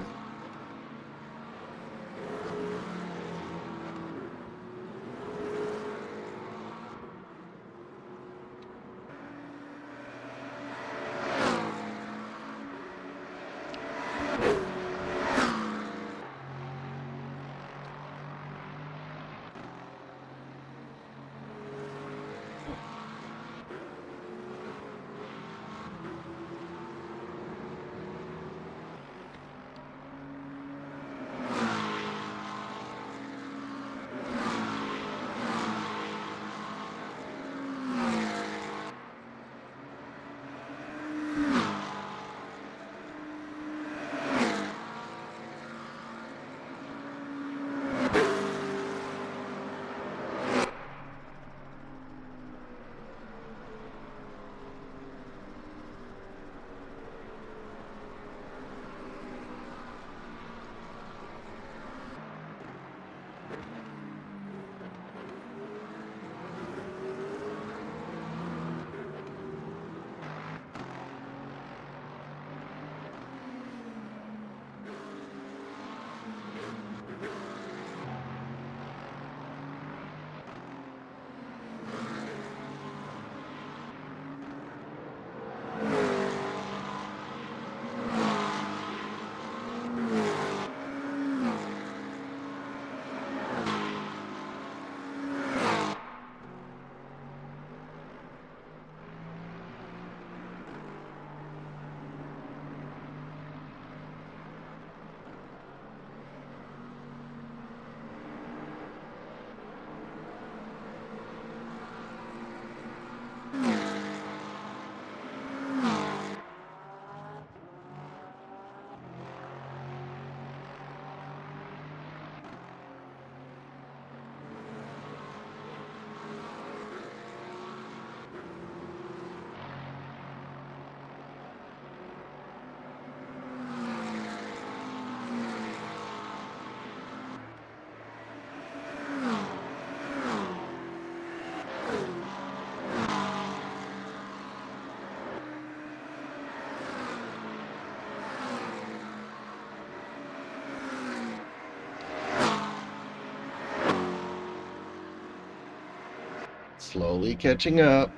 Slowly catching up.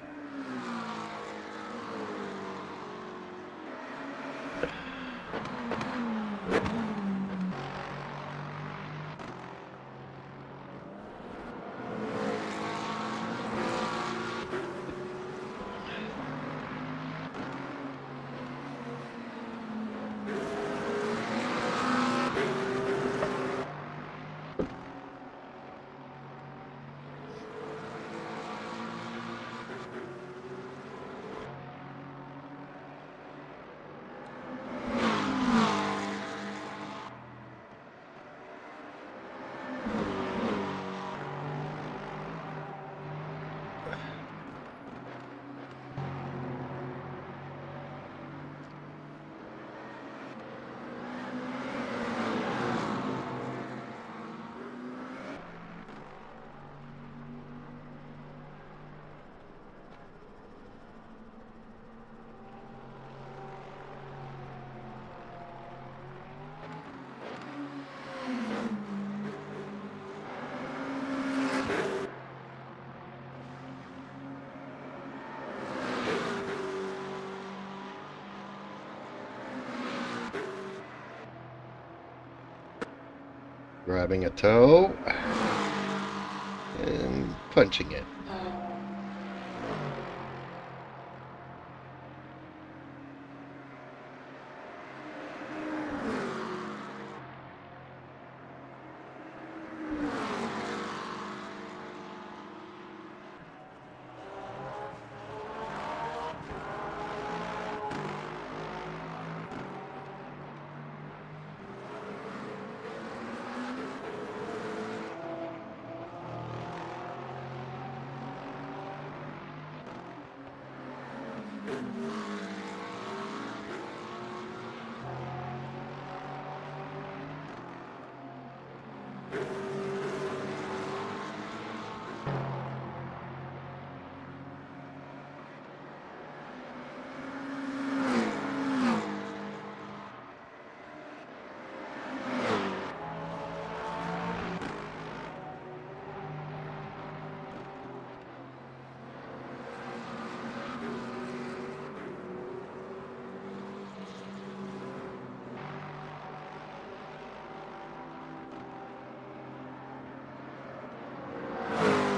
Grabbing a toe and punching it.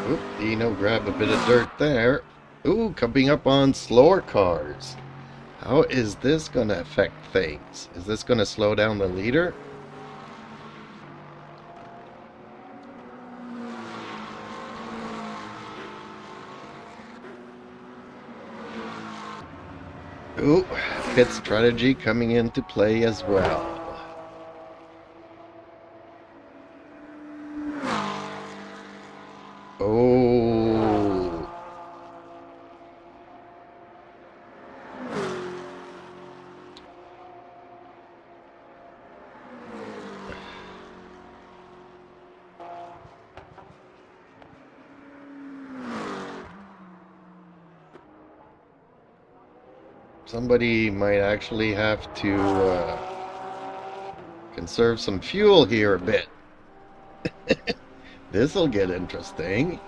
Oop, Dino grabbed a bit of dirt there. Ooh, coming up on slower cars. How is this going to affect things? Is this going to slow down the leader? Ooh, pit strategy coming into play as well. Oh. Somebody might actually have to conserve some fuel here a bit. This'll get interesting.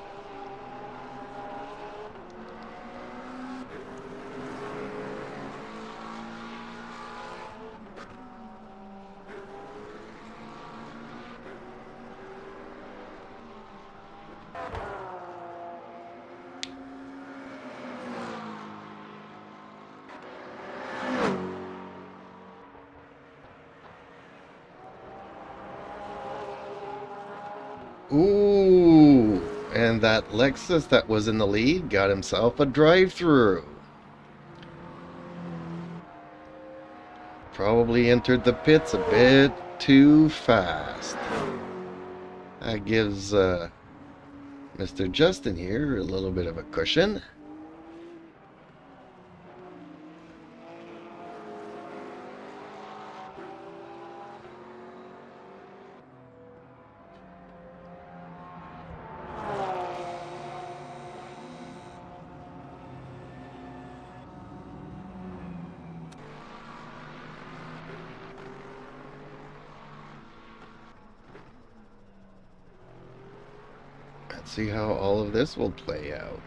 Ooh, and that Lexus that was in the lead got himself a drive-through. Probably entered the pits a bit too fast. That gives Mr. Justin here a little bit of a cushion. let's see how all of this will play out.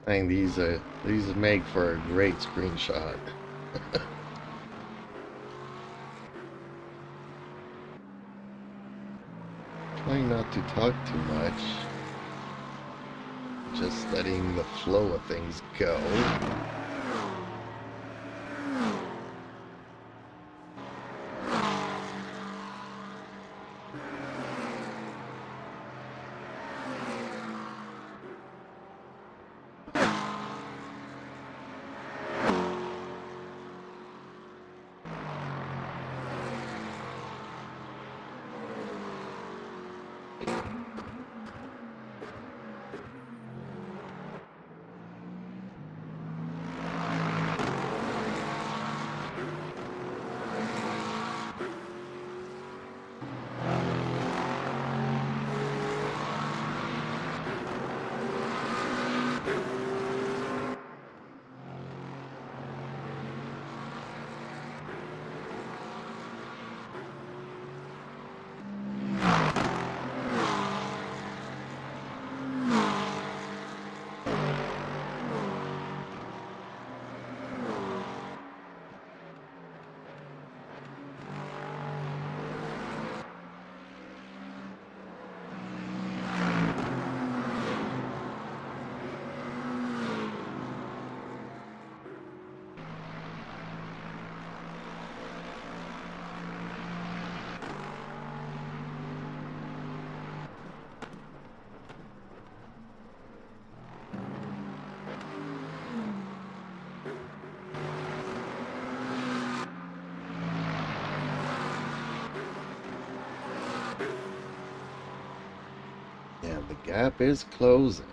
I think these make for a great screenshot. Trying not to talk too much. Just letting the flow of things go. And the gap is closing.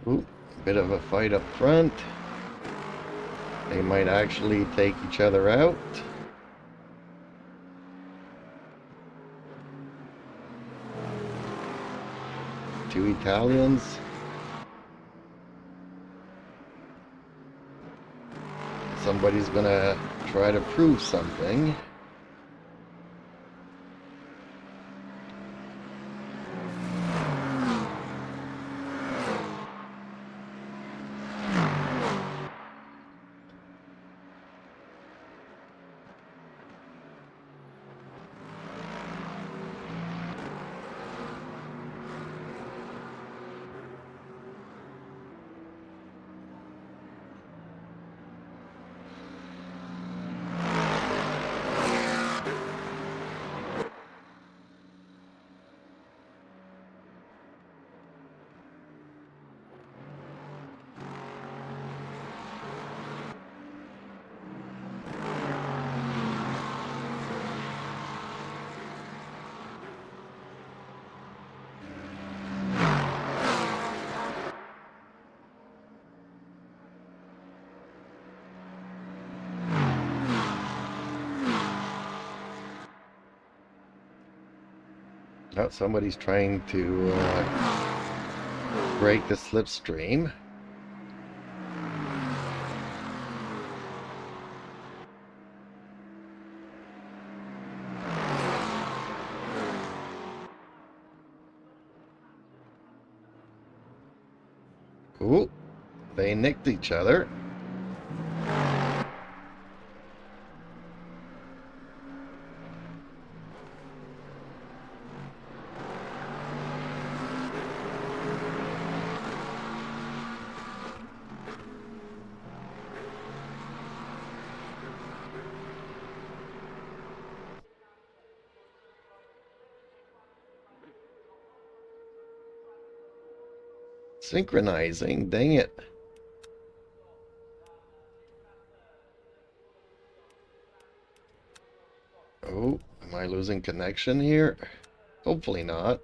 Ooh, bit of a fight up front. They might actually take each other out. 2 Italians. Somebody's gonna try to prove something. Oh, somebody's trying to break the slipstream. Ooh, they nicked each other. Synchronizing, dang it. Oh, am I losing connection here? Hopefully not.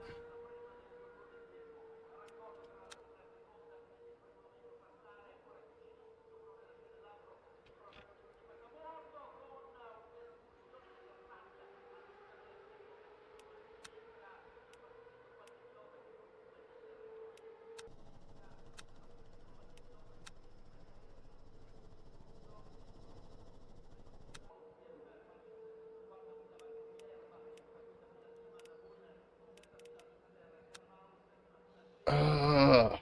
Ah.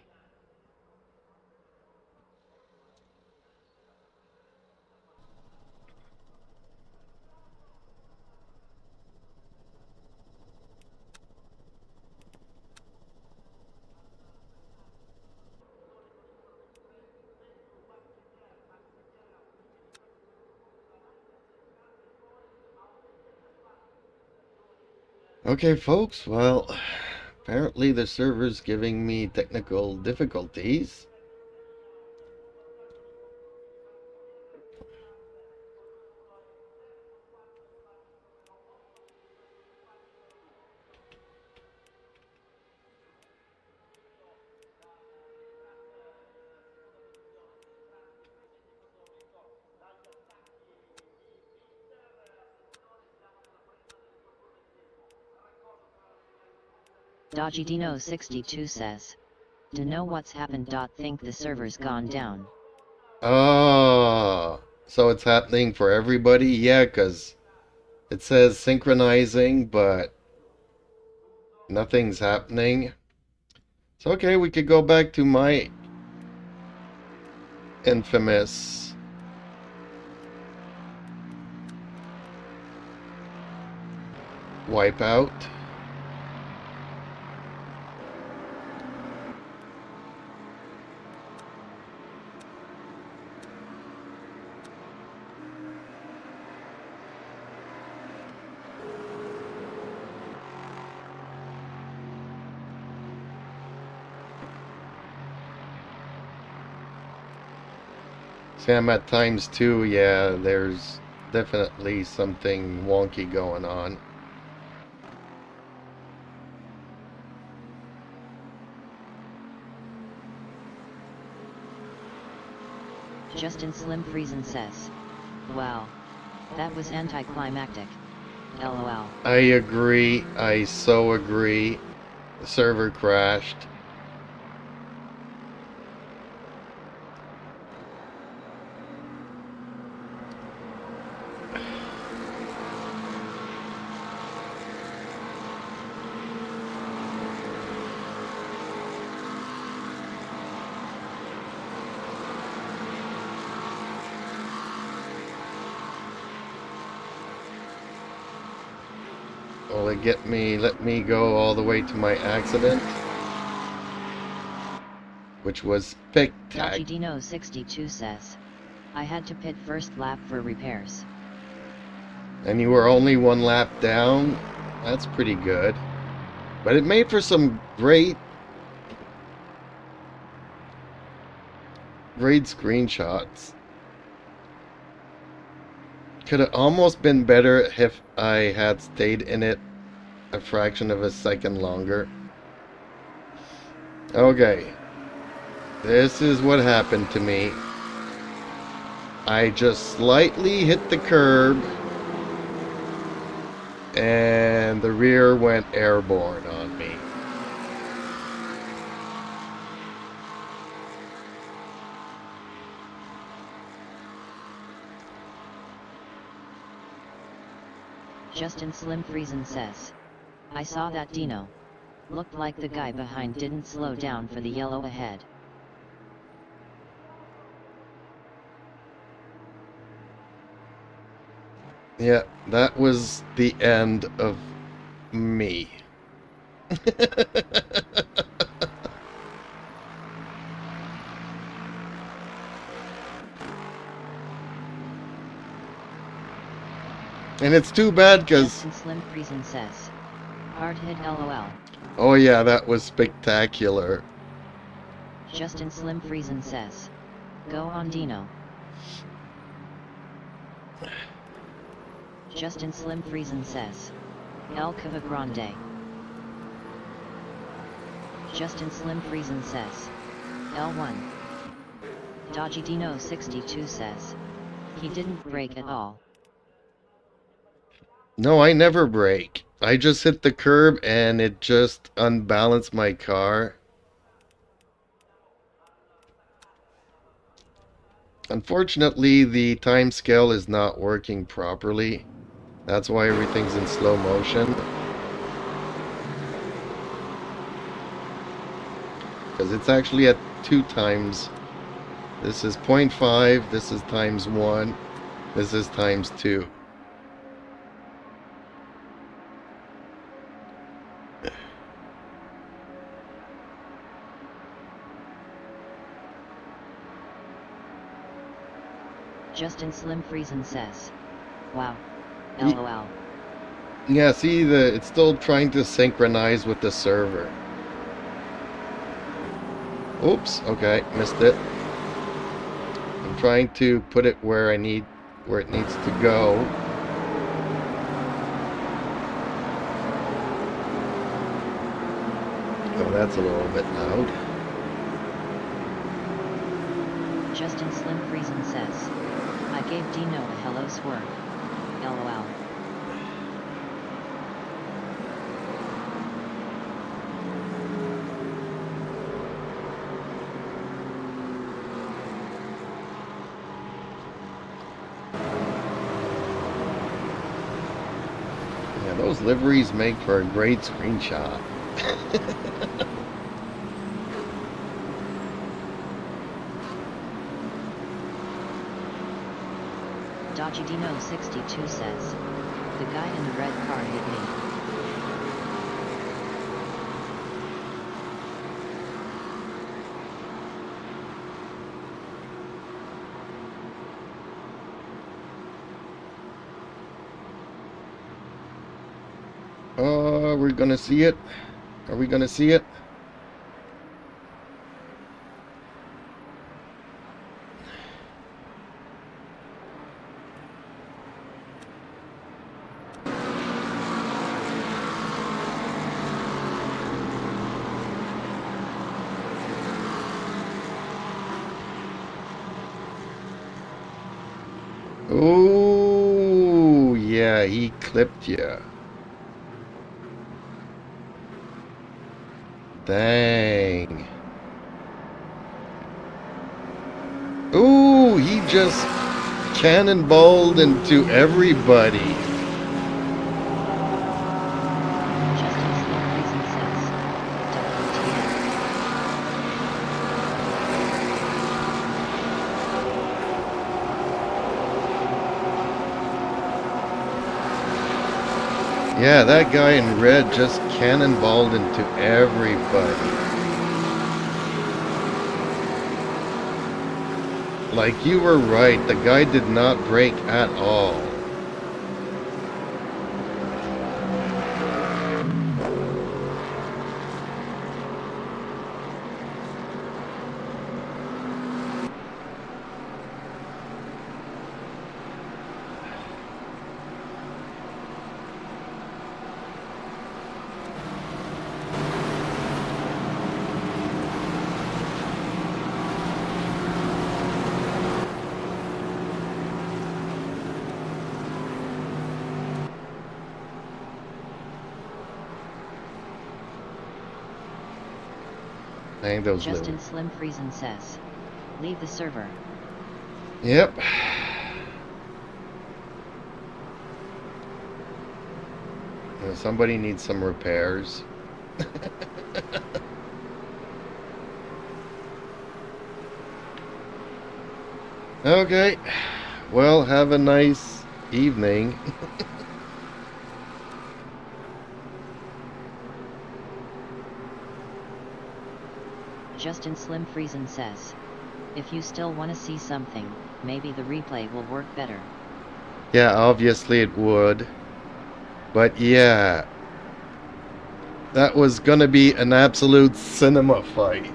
Okay, folks, well, apparently the server's giving me technical difficulties. DodgyDino62 says, to know what's happened. Think the server's gone down. Oh, so it's happening for everybody? Yeah, because it says synchronizing, but nothing's happening. So, okay, we could go back to my infamous wipeout. See, I'm at ×2. Yeah, there's definitely something wonky going on. Justin Slim Friesen says, wow, that was anticlimactic. LOL. I agree. I so agree. The server crashed. Will it let me go all the way to my accident? Which was spectacular. Dino62 says, I had to pit first lap for repairs. And you were only one lap down? That's pretty good. But it made for some great screenshots. Could have almost been better if I had stayed in it a fraction of a second longer. Okay. This is what happened to me. I just slightly hit the curb and the rear went airborne on me. Justin Slim Friesen says, I saw that Dino. Looked like the guy behind didn't slow down for the yellow ahead. Yeah, that was the end of me. And it's too bad because... Justin Slim Friesen says, hard hit LOL. Oh yeah, that was spectacular. Justin Slim Friesen says, go on Dino. Justin Slim Friesen says, El Cava Grande. Justin Slim Friesen says, L1. Dodgy Dino 62 says, he didn't brake at all. No, I never brake. I just hit the curb and it just unbalanced my car. Unfortunately, the time scale is not working properly. That's why everything's in slow motion. Because it's actually at 2 times. This is 0.5, this is times 1, this is times 2. Justin Slim Friesen says, wow. LOL. Yeah, see, it's still trying to synchronize with the server. Oops, okay, missed it. I'm trying to put it where it needs to go. Oh, that's a little bit loud. Justin Slim Friesen says, I gave Dino a hello swerve. LOL. Yeah, those liveries make for a great screenshot. Dodgy Dino 62 says, the guy in the red car hit me. We're gonna see it. Are we gonna see it? Oh, yeah, he clipped you. Dang. Ooh, he just cannonballed into everybody. Justin Slim Friesen says, WTF. Yeah, that guy in red just cannonballed into everybody. Like, you were right, the guy did not brake at all. Dang those Justin little... Slim Friesen says, leave the server. Yep. Somebody needs some repairs. Okay. Well, have a nice evening. Justin Slim Friesen says, if you still want to see something, maybe the replay will work better. Yeah, obviously it would. But yeah, that was gonna be an absolute cinema fight.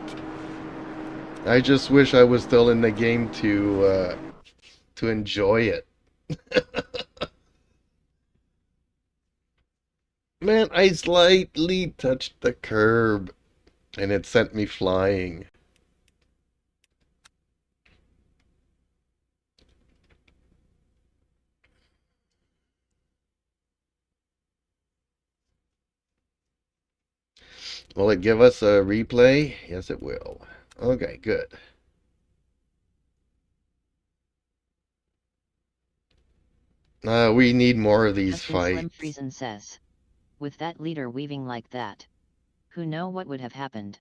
I just wish I was still in the game to enjoy it. Man, I slightly touched the curb and it sent me flying. Will it give us a replay? Yes, it will. Okay, good. We need more of these Justin Slim fights. Friesen says, with that leader weaving like that, who know what would have happened?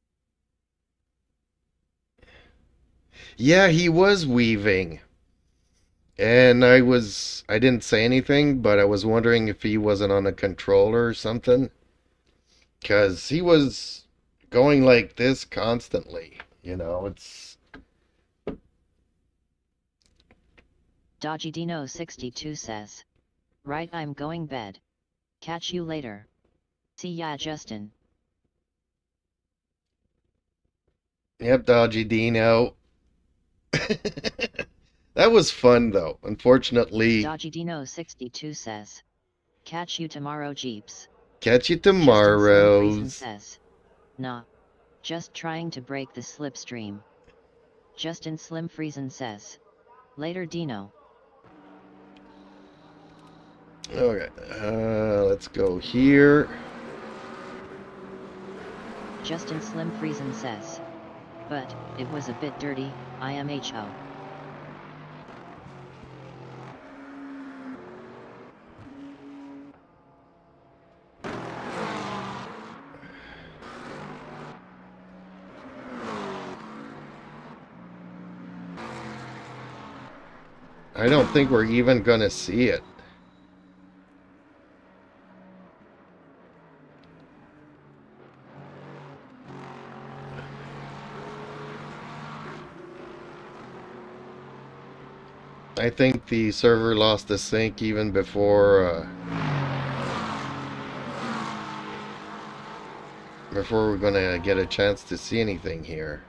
Yeah, he was weaving. And I didn't say anything, but I was wondering if he wasn't on a controller or something. Because he was going like this constantly. You know, it's... Dodgy Dino 62 says, right, I'm going bed. Catch you later. See ya, Justin. Yep, Dodgy Dino. That was fun, though. Unfortunately, Dodgy Dino 62 says, catch you tomorrow, Jeeps. catch you Justin Slim Friesen tomorrows. says, nah. Just trying to break the slipstream. Justin Slim Friesen says, later Dino. Okay, let's go here. Justin Slim Friesen says, but, it was a bit dirty, IMHO. I don't think we're even gonna see it. I think the server lost the sync even before we're gonna get a chance to see anything here.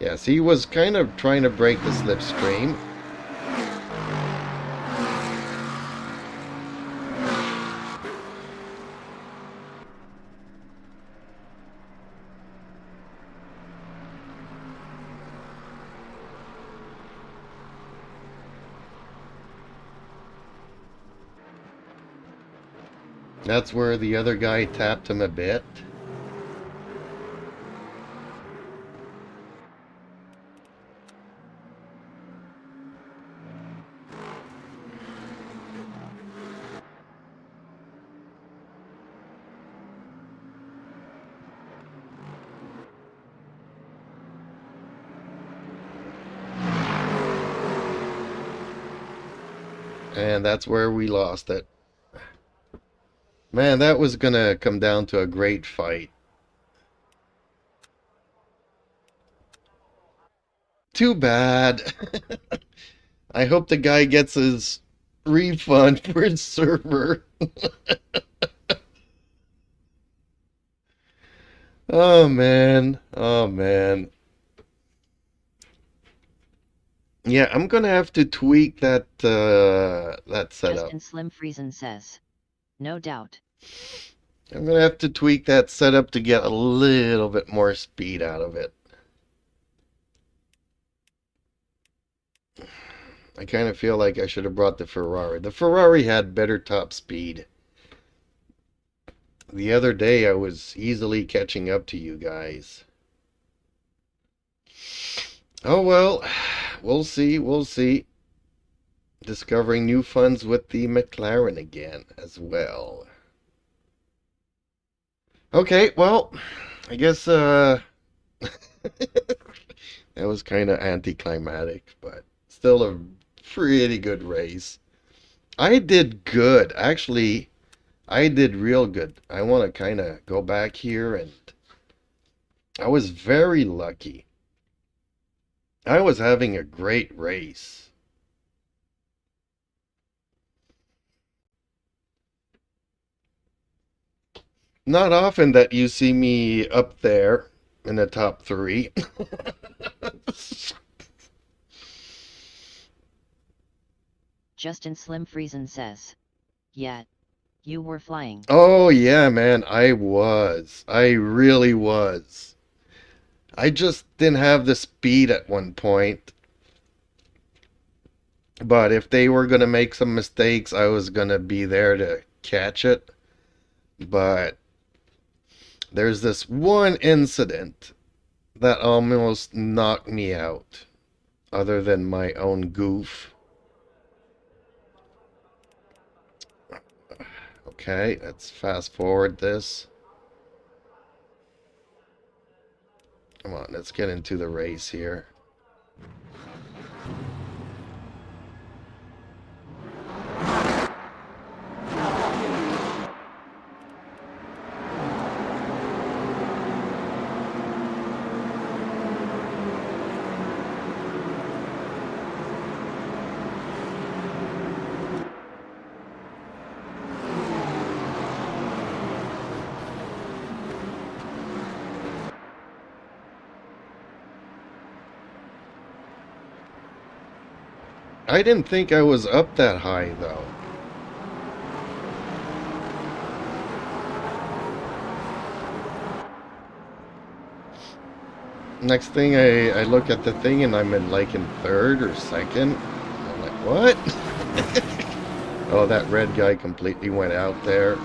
Yes, he was kind of trying to break the slipstream. That's where the other guy tapped him a bit. And that's where we lost it. Man, that was gonna come down to a great fight. Too bad. I hope the guy gets his refund for his server. Oh man. Oh man. Yeah, I'm gonna have to tweak that setup. Justin Slim Friesen says, no doubt. I'm gonna have to tweak that setup to get a little bit more speed out of it. I kind of feel like I should have brought the Ferrari. The Ferrari had better top speed. The other day I was easily catching up to you guys. Oh well, we'll see, we'll see. Discovering new funds with the McLaren again as well. Okay, well, I guess that was kind of anticlimactic, but still a pretty good race. I did good. Actually, I did real good. I want to kind of go back here, and I was very lucky. I was having a great race. Not often that you see me up there in the top 3. Justin Slim Friesen says, yeah, you were flying. Oh yeah, man, I was. I really was. I just didn't have the speed at one point. But if they were going to make some mistakes, I was going to be there to catch it. But there's this one incident that almost knocked me out, other than my own goof. Okay, let's fast forward this. Come on, let's get into the race here. I didn't think I was up that high, though. Next thing, I look at the thing and I'm in third or second. I'm like, what? Oh, that red guy completely went out there.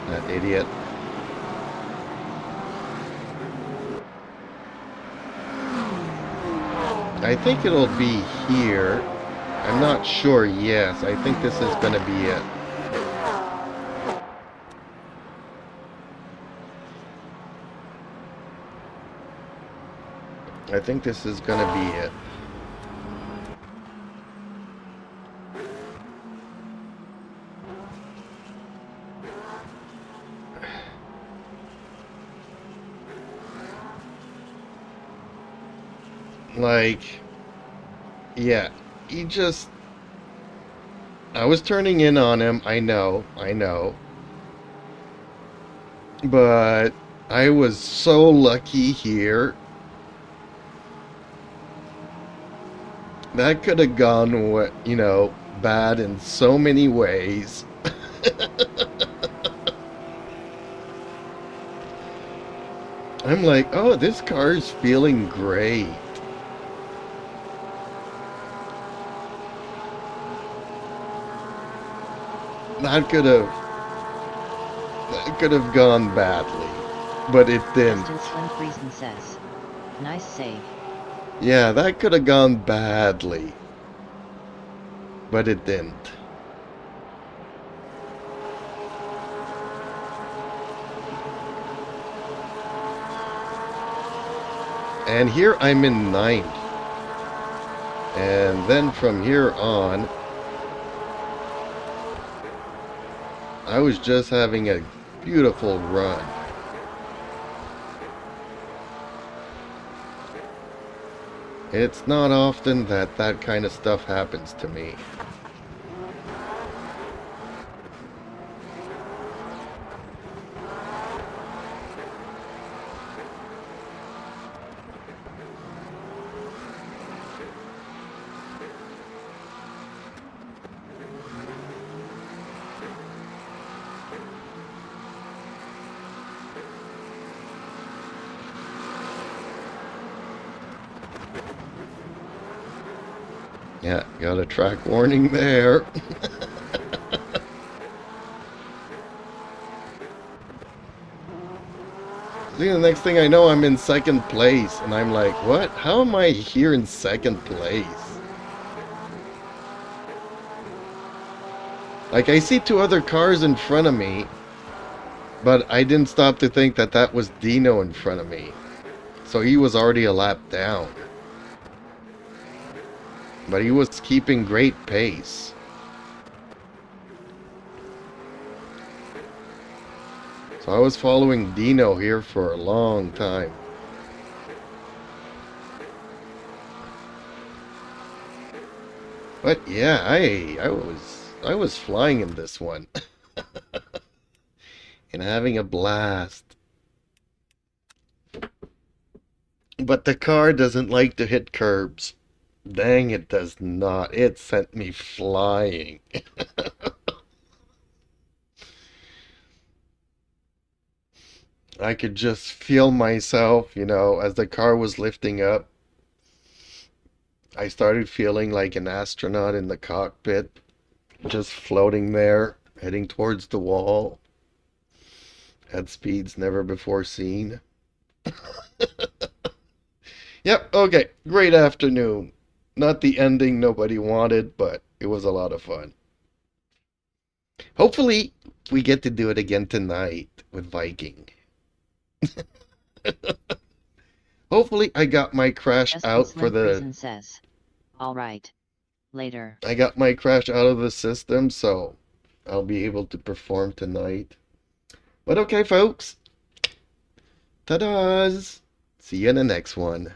That idiot. I think it'll be here. I'm not sure. Yes, I think this is going to be it. I think this is going to be it. Like, yeah, he just... I was turning in on him, I know. But I was so lucky here. That could have gone, bad in so many ways. I'm like, oh, this car's feeling great. That could have gone badly, but it didn't. Justin Slim Friesen says, nice save. Yeah, that could have gone badly, but it didn't. And here I'm in 9th. And then from here on, I was just having a beautiful run. It's not often that that kind of stuff happens to me. Yeah, got a track warning there. See, the next thing I know, I'm in second place, and I'm like, what? How am I here in second place? Like, I see two other cars in front of me, but I didn't stop to think that that was Dino in front of me. So he was already a lap down. But he was keeping great pace. So I was following Dino here for a long time. But yeah, I was flying in this one. And having a blast. But the car doesn't like to hit curbs. Dang, it does not. It sent me flying. I could just feel myself, you know, as the car was lifting up. I started feeling like an astronaut in the cockpit, just floating there, heading towards the wall, at speeds never before seen. Yep, okay, great afternoon. Not the ending nobody wanted, but it was a lot of fun. Hopefully, we get to do it again tonight with Viking. Hopefully, I got my crash out for the... Says, all right. Later. I got my crash out of the system, so I'll be able to perform tonight. But okay, folks. Ta-da's! See you in the next one.